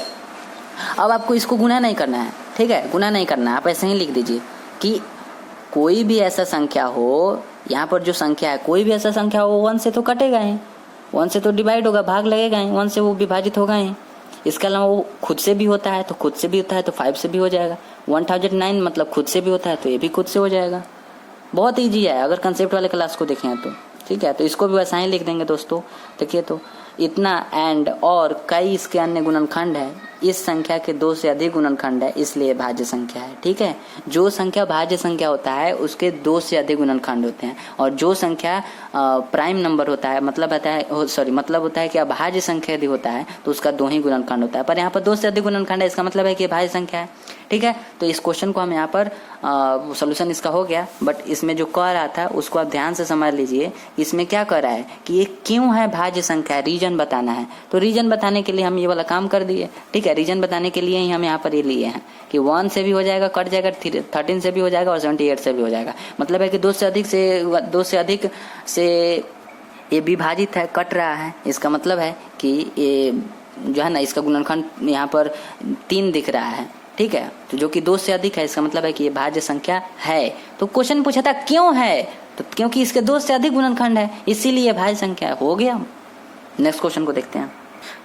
अब आपको इसको गुना नहीं करना है। ठीक है, गुना नहीं करना है, आप ऐसे ही लिख दीजिए कि कोई भी ऐसा संख्या हो, यहाँ पर जो संख्या है कोई भी ऐसा संख्या हो 1 से तो कटेगा ही, 1 से तो डिवाइड होगा, भाग लगेगा ही, 1 से वो विभाजित होगा ही। इसके अलावा वो खुद से भी होता है तो खुद से भी होता है तो 5 से भी हो जाएगा। 1009 मतलब खुद से भी होता है तो ये भी खुद से हो जाएगा। बहुत ईजी है अगर कंसेप्ट वाले क्लास को देखें तो। ठीक है, तो इसको भी वैसा ही लिख देंगे दोस्तों। देखिए तो इतना एंड और कई इसके अन्य गुणनखंड है, इस संख्या के 2 से अधिक गुणनखंड है इसलिए भाज्य संख्या है। ठीक है, जो संख्या भाज्य संख्या होता है उसके 2 से अधिक गुणनखंड होते हैं, और जो संख्या प्राइम नंबर होता है मतलब होता है कि अभाज्य संख्या यदि होता है तो उसका 2 ही गुणनखंड होता है। पर यहाँ पर 2 से अधिक गुणनखंड है, इसका मतलब है कि भाज्य संख्या है। ठीक है, तो इस क्वेश्चन को हम यहाँ पर सोल्यूशन इसका हो गया, बट इसमें जो कह रहा था उसको आप ध्यान से समझ लीजिए। इसमें क्या कर रहा है कि ये क्यों है भाज्य संख्या, रीजन बताना है। तो रीजन बताने के लिए हम ये वाला काम कर दिए। ठीक है, रीजन बताने के लिए ही हम यहाँ पर ये लिए हैं कि 1 से भी हो जाएगा, कट जाएगा, 13 से भी हो जाएगा और 78 से भी हो जाएगा। मतलब है कि 2 से अधिक से ये विभाजित है, कट रहा है। इसका मतलब है कि ये जो है ना, इसका गुणनखंड यहाँ पर 3 दिख रहा है। ठीक है, तो जो कि 2 से अधिक है, इसका मतलब है कि ये भाज्य संख्या है। तो क्वेश्चन पूछा था क्यों है, तो क्योंकि इसके 2 से अधिक गुणनखंड है इसीलिए भाज्य संख्या हो गया। नेक्स्ट क्वेश्चन को देखते हैं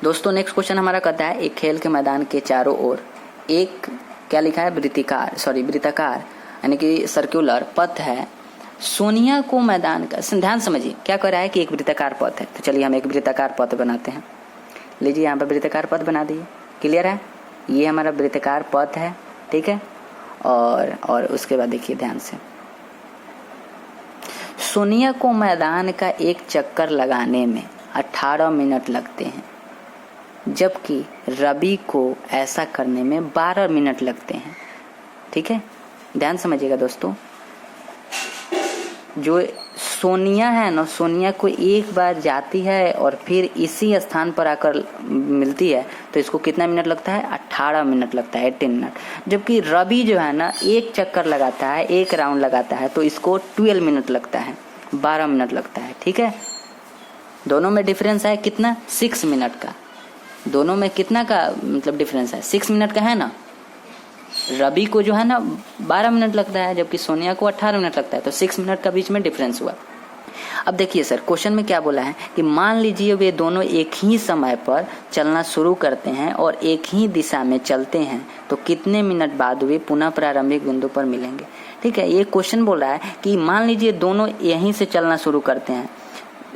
दोस्तों। नेक्स्ट क्वेश्चन हमारा कहता है एक खेल के मैदान के चारों ओर एक क्या लिखा है, वृत्ताकार यानी कि सर्कुलर पथ है। सोनिया को मैदान का, ध्यान समझिए क्या कर रहा है कि एक वृत्ताकार पथ है। तो चलिए हम एक वृत्ताकार पथ बनाते हैं। लीजिए यहाँ पर वृत्ताकार पथ बना दिए, क्लियर है, ये हमारा वृत्ताकार पथ है। ठीक है, और उसके बाद देखिए ध्यान से, सोनिया को मैदान का एक चक्कर लगाने में 18 मिनट लगते हैं, जबकि रवि को ऐसा करने में 12 मिनट लगते हैं। ठीक है, ध्यान समझिएगा दोस्तों, जो सोनिया है ना, सोनिया को एक बार जाती है और फिर इसी स्थान पर आकर मिलती है, तो इसको कितना मिनट लगता है, 18 मिनट लगता है, 18 मिनट। जबकि रवि जो है ना, एक चक्कर लगाता है, एक राउंड लगाता है, तो इसको 12 मिनट लगता है, 12 मिनट लगता है। ठीक है, दोनों में डिफरेंस है कितना, 6 मिनट का। दोनों में कितना का मतलब डिफरेंस है, 6 मिनट का है ना। रवि को जो है ना 12 मिनट लगता है, जबकि सोनिया को 18 मिनट लगता है, तो 6 मिनट का बीच में डिफरेंस हुआ। अब देखिए सर, क्वेश्चन में क्या बोला है कि मान लीजिए वे दोनों एक ही समय पर चलना शुरू करते हैं और एक ही दिशा में चलते हैं, तो कितने मिनट बाद वे पुनः प्रारंभिक बिंदु पर मिलेंगे। ठीक है, ये क्वेश्चन बोल रहा है कि मान लीजिए दोनों यहीं से चलना शुरू करते हैं,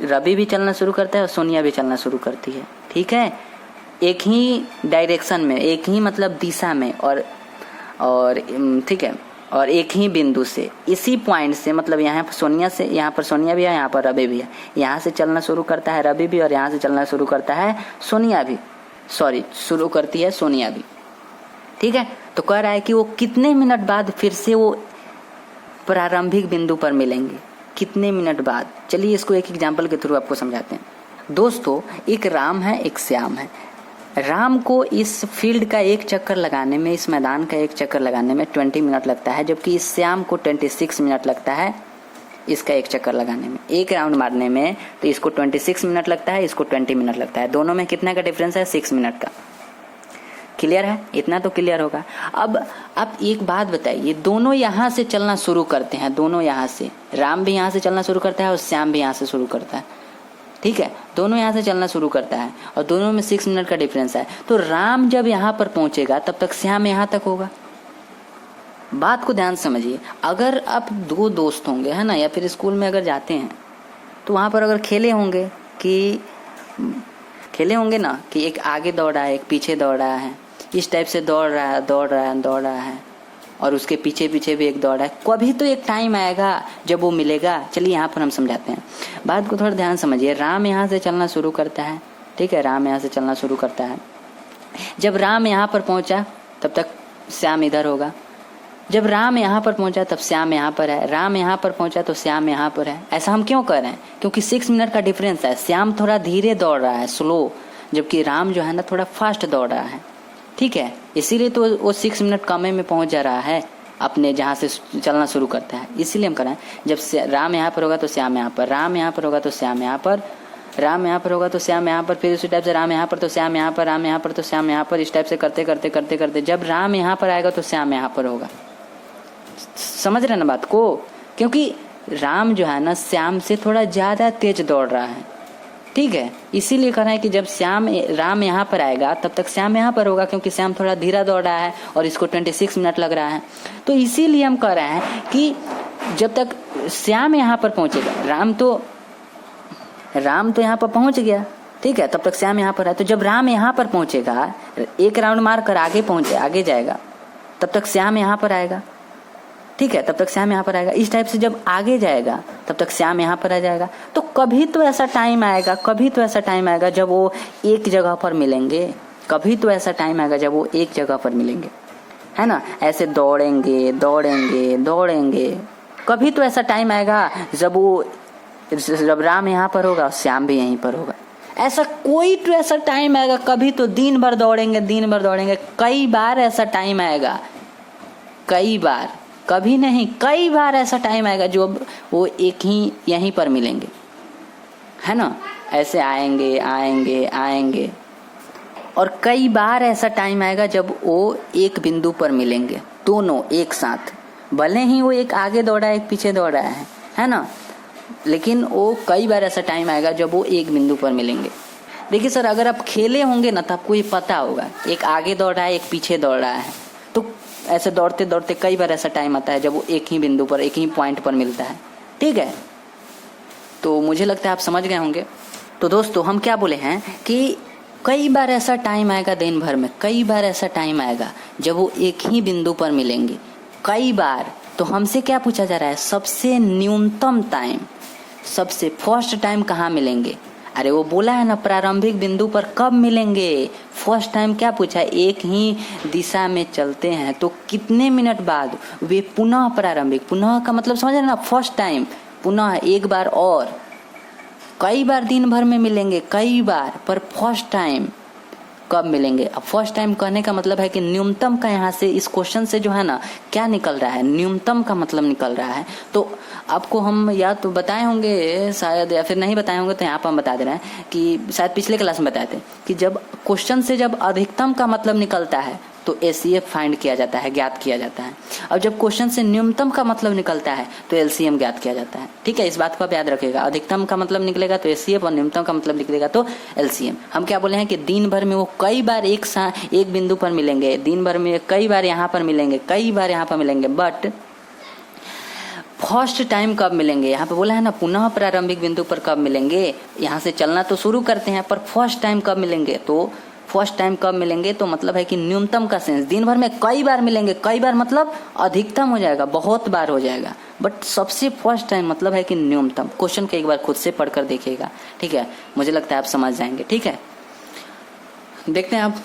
रवि भी चलना शुरू करता है और सोनिया भी चलना शुरू करती है। ठीक है, एक ही डायरेक्शन में, एक ही मतलब दिशा में, और ठीक है, और एक ही बिंदु से, इसी पॉइंट से, मतलब यहाँ पर सोनिया भी है, यहाँ पर रवि भी है। यहाँ से चलना शुरू करता है रवि भी, और यहाँ से चलना शुरू करता है सोनिया भी, शुरू करती है सोनिया भी। ठीक है, तो कह रहा है कि वो कितने मिनट बाद फिर से वो प्रारंभिक बिंदु पर मिलेंगे, कितने मिनट बाद। चलिए इसको एक एग्जाम्पल के थ्रू आपको समझाते हैं। दोस्तों, एक राम है, एक श्याम है। राम को इस फील्ड का एक चक्कर लगाने में, इस मैदान का एक चक्कर लगाने में 20 मिनट लगता है, जबकि इस श्याम को 26 मिनट लगता है इसका एक चक्कर लगाने में, एक राउंड मारने में। तो इसको 26 मिनट लगता है, इसको 20 मिनट लगता है। दोनों में कितना का डिफरेंस है, 6 मिनट का। क्लियर है, इतना तो क्लियर होगा। अब आप एक बात बताइए, दोनों यहाँ से चलना शुरू करते हैं, दोनों यहाँ से, राम भी यहाँ से चलना शुरू करता है और श्याम भी यहाँ से शुरू करता है। ठीक है, दोनों यहाँ से चलना शुरू करता है और दोनों में 6 मिनट का डिफरेंस है। तो राम जब यहाँ पर पहुंचेगा तब तक श्याम यहाँ तक होगा। बात को ध्यान समझिए, अगर आप 2 दोस्त होंगे, है ना, या फिर स्कूल में अगर जाते हैं, तो वहाँ पर अगर खेले होंगे ना कि एक आगे दौड़ रहा है, एक पीछे दौड़ रहा है, इस टाइप से दौड़ रहा है और उसके पीछे पीछे भी एक दौड़ है। कभी तो एक टाइम आएगा जब वो मिलेगा। चलिए यहाँ पर हम समझाते हैं, बात को थोड़ा ध्यान समझिए। राम यहाँ से चलना शुरू करता है, ठीक है, राम यहाँ से चलना शुरू करता है। जब राम यहाँ पर पहुंचा तब तक श्याम इधर होगा। जब राम यहाँ पर पहुंचा तब श्याम यहाँ पर है। राम यहाँ पर पहुंचा तो श्याम यहाँ पर है। ऐसा हम क्यों कर रहे हैं, क्योंकि 6 मिनट का डिफरेंस है। श्याम थोड़ा धीरे दौड़ रहा है, स्लो, जबकि राम जो है ना थोड़ा फास्ट दौड़ रहा है। ठीक है, इसीलिए तो वो 6 मिनट कम में पहुंच जा रहा है अपने जहाँ से चलना शुरू करता है। इसीलिए हम कर रहे हैं, जब राम यहाँ पर होगा तो श्याम यहाँ पर, राम यहाँ पर होगा तो श्याम यहाँ पर, राम यहाँ पर होगा तो श्याम यहाँ पर, फिर उसी टाइप से राम यहाँ पर तो श्याम यहाँ पर, राम यहाँ पर तो श्याम यहाँ पर, इस टाइप से करते करते करते करते जब राम यहाँ पर आएगा तो श्याम यहाँ पर होगा। समझ रहे ना बात को, क्योंकि राम जो है ना श्याम से थोड़ा ज्यादा तेज दौड़ रहा है। ठीक है, इसीलिए कह रहे हैं कि जब राम यहाँ पर आएगा तब तक श्याम यहाँ पर होगा, क्योंकि श्याम थोड़ा धीरा दौड़ रहा है और इसको 26 मिनट लग रहा है। तो इसीलिए हम कह रहे हैं कि जब तक श्याम यहाँ पर पहुंचेगा, राम तो यहाँ पर पहुंच गया, ठीक है, तब तक श्याम यहाँ पर है। तो जब राम यहाँ पर पहुंचेगा, एक राउंड मार कर आगे जाएगा, तब तक श्याम यहाँ पर आएगा। ठीक है, तब तक श्याम यहाँ पर आएगा। इस टाइप से जब आगे जाएगा तब तक श्याम यहाँ पर आ जाएगा। तो कभी तो ऐसा टाइम आएगा जब वो एक जगह पर मिलेंगे। कभी तो ऐसा टाइम आएगा जब वो एक जगह पर मिलेंगे, है ना। ऐसे दौड़ेंगे दौड़ेंगे दौड़ेंगे, कभी तो ऐसा टाइम आएगा जब राम यहाँ पर होगा और श्याम भी यहीं पर होगा। ऐसा कोई तो ऐसा टाइम आएगा, कभी तो दिन भर दौड़ेंगे, कई बार ऐसा टाइम आएगा, कई बार, कभी नहीं कई बार ऐसा टाइम आएगा जो वो एक ही यहीं पर मिलेंगे, है ना। ऐसे आएंगे आएंगे आएंगे, और कई बार ऐसा टाइम आएगा जब वो एक बिंदु पर मिलेंगे, दोनों एक साथ। भले ही वो एक आगे दौड़ा है एक पीछे दौड़ा है ना, लेकिन वो कई बार ऐसा टाइम आएगा जब वो एक बिंदु पर मिलेंगे। देखिए सर, अगर आप खेले होंगे ना तो आपको ये पता होगा, एक आगे दौड़ रहा है एक पीछे दौड़ रहा है, तो ऐसे दौड़ते दौड़ते कई बार ऐसा टाइम आता है जब वो एक ही बिंदु पर, एक ही पॉइंट पर मिलता है। ठीक है, तो मुझे लगता है आप समझ गए होंगे। तो दोस्तों, हम क्या बोले हैं कि कई बार ऐसा टाइम आएगा दिन भर में, कई बार ऐसा टाइम आएगा जब वो एक ही बिंदु पर मिलेंगे, कई बार। तो हमसे क्या पूछा जा रहा है, सबसे न्यूनतम टाइम, सबसे फर्स्ट टाइम कहाँ मिलेंगे। अरे वो बोला है ना, प्रारंभिक बिंदु पर कब मिलेंगे। फर्स्ट टाइम क्या पूछा है, एक ही दिशा में चलते हैं तो कितने मिनट बाद वे पुनः प्रारंभिक, पुनः का मतलब समझ रहे ना, फर्स्ट टाइम, पुनः एक बार और। कई बार दिन भर में मिलेंगे, कई बार, पर फर्स्ट टाइम कब मिलेंगे। अब फर्स्ट टाइम कहने का मतलब है कि न्यूनतम का यहाँ से इस क्वेश्चन से जो है ना क्या निकल रहा है, न्यूनतम का मतलब निकल रहा है। तो आपको हम या तो बताए होंगे शायद, या फिर नहीं बताए होंगे, तो यहाँ पर हम बता दे रहे हैं कि शायद पिछले क्लास में बताए थे कि जब क्वेश्चन से जब अधिकतम का मतलब निकलता है तो एचसीएफ फाइंड किया जाता है, ज्ञात किया जाता है। और जब क्वेश्चन से न्यूनतम का मतलब निकलता है तो एलसीएम ज्ञात किया जाता है। ठीक है, इस बात को आप याद रखिएगा। अधिकतम का मतलब निकलेगा तो एचसीएफ, और न्यूनतम का मतलब निकलेगा तो एलसीएम। हम क्या बोले हैं कि दिन भर में वो कई बार एक बिंदु पर मिलेंगे, दिन भर में कई बार यहाँ पर मिलेंगे, कई बार यहाँ पर मिलेंगे, बट फर्स्ट टाइम कब मिलेंगे। यहाँ पे बोला है ना, पुनः प्रारंभिक बिंदु पर कब मिलेंगे। यहाँ से चलना तो शुरू करते हैं, पर फर्स्ट टाइम कब मिलेंगे। तो फर्स्ट टाइम कब मिलेंगे तो मतलब है कि न्यूनतम का सेंस, दिन भर में कई बार मिलेंगे, कई बार मतलब अधिकतम हो जाएगा, बहुत बार हो जाएगा, बट सबसे फर्स्ट टाइम मतलब है कि न्यूनतम। क्वेश्चन को एक बार खुद से पढ़कर देखिएगा। ठीक है, मुझे लगता है आप समझ जाएंगे। ठीक है, देखते हैं आप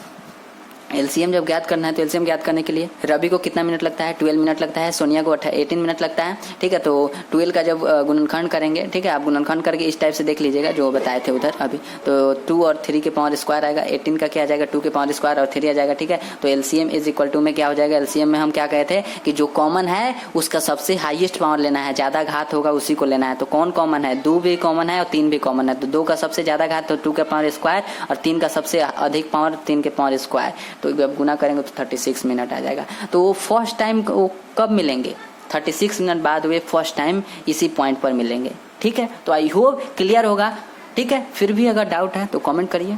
एलसीएम जब ज्ञात करना है तो एलसीएम ज्ञात करने के लिए रवि को कितना मिनट लगता है, 12 मिनट लगता है, सोनिया को 18 मिनट लगता है। ठीक है, तो 12 का जब गुणनखंड करेंगे, ठीक है, आप गुणनखंड करके इस टाइप से देख लीजिएगा जो बताए थे उधर अभी। तो 2 और 3 के पावर स्क्वायर आएगा, 18 का क्या आ जाएगा, 2 के पावर स्क्वायर और 3 आ जाएगा। ठीक है, तो एलसीएम इज इक्वल टू में क्या हो जाएगा, एलसीएम में हम क्या कहते हैं कि जो कॉमन है उसका सबसे हाईएस्ट पावर लेना है, ज्यादा घात होगा उसी को लेना है। तो कौन कॉमन है, 2 भी कॉमन है और 3 भी कॉमन है। तो 2 का सबसे ज्यादा घात तो 2 के पावर स्क्वायर, और 3 का सबसे अधिक पावर 3 के पावर स्क्वायर। तो जब गुना करेंगे तो 36 मिनट आ जाएगा। तो वो फर्स्ट टाइम वो कब मिलेंगे, 36 मिनट बाद वे फर्स्ट टाइम इसी पॉइंट पर मिलेंगे। ठीक है, तो आई होप क्लियर होगा। ठीक है, फिर भी अगर डाउट है तो कमेंट करिए।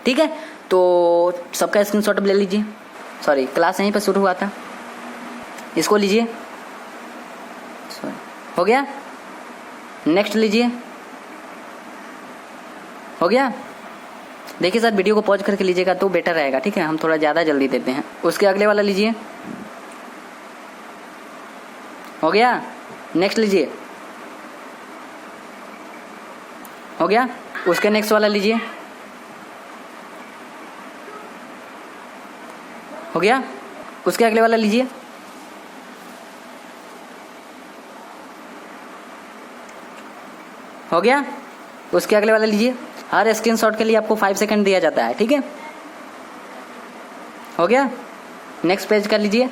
ठीक है, तो सबका स्क्रीनशॉट ले लीजिए। सॉरी, क्लास यहीं पर शुरू हुआ था, इसको लीजिए। हो गया, नेक्स्ट लीजिए। हो गया, देखिए सर, वीडियो को पॉज करके लीजिएगा तो बेटर रहेगा। ठीक है, हम थोड़ा ज़्यादा जल्दी देते हैं। उसके अगले वाला लीजिए। हो गया, नेक्स्ट लीजिए। हो गया, उसके नेक्स्ट वाला लीजिए। हो गया, उसके अगले वाला लीजिए। हो गया, उसके अगले वाला लीजिए। हर स्क्रीनशॉट के लिए आपको 5 सेकंड दिया जाता है। ठीक है, हो गया, नेक्स्ट पेज कर लीजिए।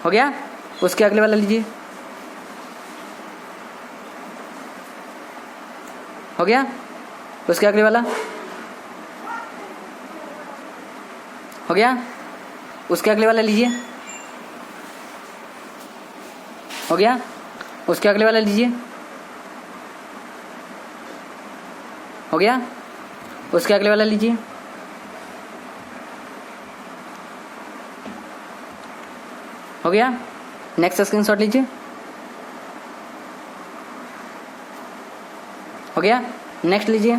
हो गया, उसके अगले वाला लीजिए। हो गया, उसके अगले वाला। हो गया, उसके अगले वाला लीजिए। हो गया, उसके अगले वाला लीजिए। हो गया, उसके अगले वाला लीजिए। हो गया, नेक्स्ट स्क्रीनशॉट लीजिए। हो गया। नेक्स्ट लीजिए,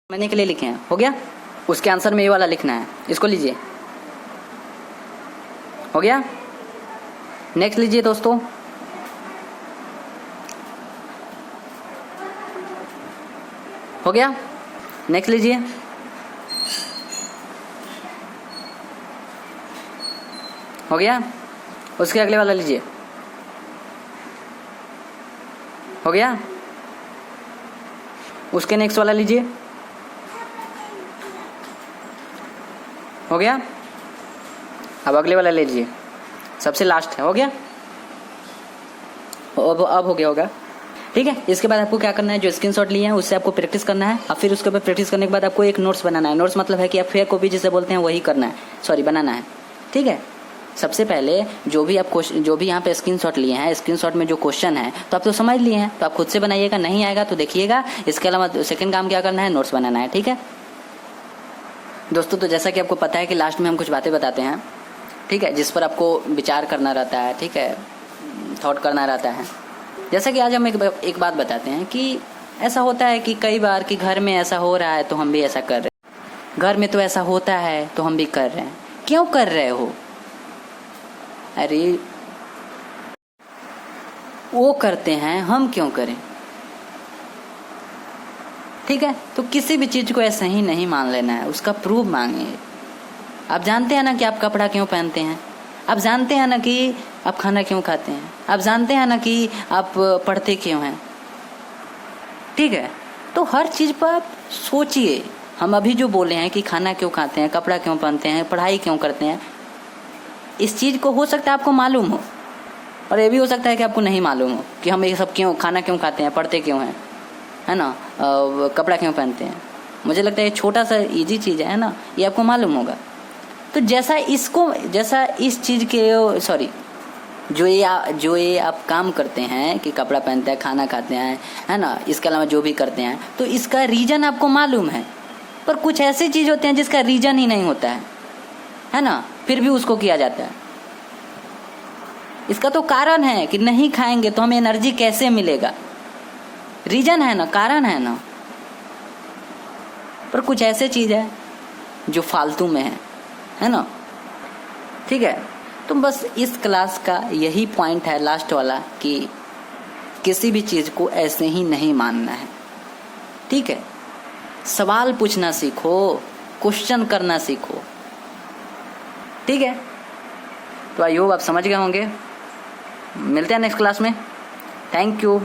महीने के लिए लिखे हैं, हो गया। उसके आंसर में ये वाला लिखना है, इसको लीजिए, हो गया। नेक्स्ट लीजिए दोस्तों, हो गया। नेक्स्ट लीजिए, हो गया। उसके अगले वाला लीजिए, हो गया। उसके नेक्स्ट वाला लीजिए, हो गया। अब अगले वाला ले लीजिए, सबसे लास्ट है, हो गया। अब हो गया होगा, ठीक है। इसके बाद आपको क्या करना है, जो स्क्रीनशॉट लिए हैं उससे आपको प्रैक्टिस करना है। और फिर उसके बाद प्रैक्टिस करने के बाद आपको एक नोट्स बनाना है। नोट्स मतलब है कि आप फेयर कॉपी जिसे बोलते हैं वही करना है, सॉरी बनाना है, ठीक है। सबसे पहले जो भी यहाँ पे स्क्रीनशॉट लिए हैं, स्क्रीनशॉट में जो क्वेश्चन है तो आप तो समझ लिए हैं, तो आप खुद से बनाइएगा, नहीं आएगा तो देखिएगा। इसके अलावा सेकंड काम क्या करना है, नोट्स बनाना है, ठीक है दोस्तों। तो जैसा कि आपको पता है कि लास्ट में हम कुछ बातें बताते हैं, ठीक है, जिस पर आपको विचार करना रहता है, ठीक है, थॉट करना रहता है। जैसा कि आज हम एक बात बताते हैं कि ऐसा होता है कि कई बार कि घर में ऐसा हो रहा है तो हम भी ऐसा कर रहे हैं, घर में तो ऐसा होता है तो हम भी कर रहे हैं। क्यों कर रहे हो? अरे वो करते हैं, हम क्यों करें? ठीक है, तो किसी भी चीज को ऐसा ही नहीं मान लेना है, उसका प्रूफ मांगिए। आप जानते हैं ना कि आप कपड़ा क्यों पहनते हैं, आप जानते हैं ना कि आप खाना क्यों खाते हैं, आप जानते हैं ना कि आप पढ़ते क्यों हैं, ठीक है। तो हर चीज पर आप सोचिए। हम अभी जो बोले हैं कि खाना क्यों खाते हैं, कपड़ा क्यों पहनते हैं, पढ़ाई क्यों करते हैं, इस चीज को हो सकता है आपको मालूम हो, और ये भी हो सकता है कि आपको नहीं मालूम हो कि हम ये सब क्यों, खाना क्यों खाते हैं, पढ़ते क्यों हैं, है ना, कपड़ा क्यों पहनते हैं। मुझे लगता है ये छोटा सा इजी चीज है ना, ये आपको मालूम होगा। तो जैसा इस चीज के सॉरी जो ये आप काम करते हैं कि कपड़ा पहनते हैं, खाना खाते हैं, है ना, इसके अलावा जो भी करते हैं, तो इसका रीजन आपको मालूम है। पर कुछ ऐसी चीज होते हैं जिसका रीजन ही नहीं होता है ना, फिर भी उसको किया जाता है। इसका तो कारण है कि नहीं खाएंगे तो हमें एनर्जी कैसे मिलेगा, रीजन है ना, कारण है ना। पर कुछ ऐसे चीज है जो फालतू में है ना, ठीक है। तो बस इस क्लास का यही पॉइंट है लास्ट वाला कि किसी भी चीज को ऐसे ही नहीं मानना है, ठीक है। सवाल पूछना सीखो, क्वेश्चन करना सीखो, ठीक है। तो आई होप आप समझ गए होंगे। मिलते हैं नेक्स्ट क्लास में। Thank you.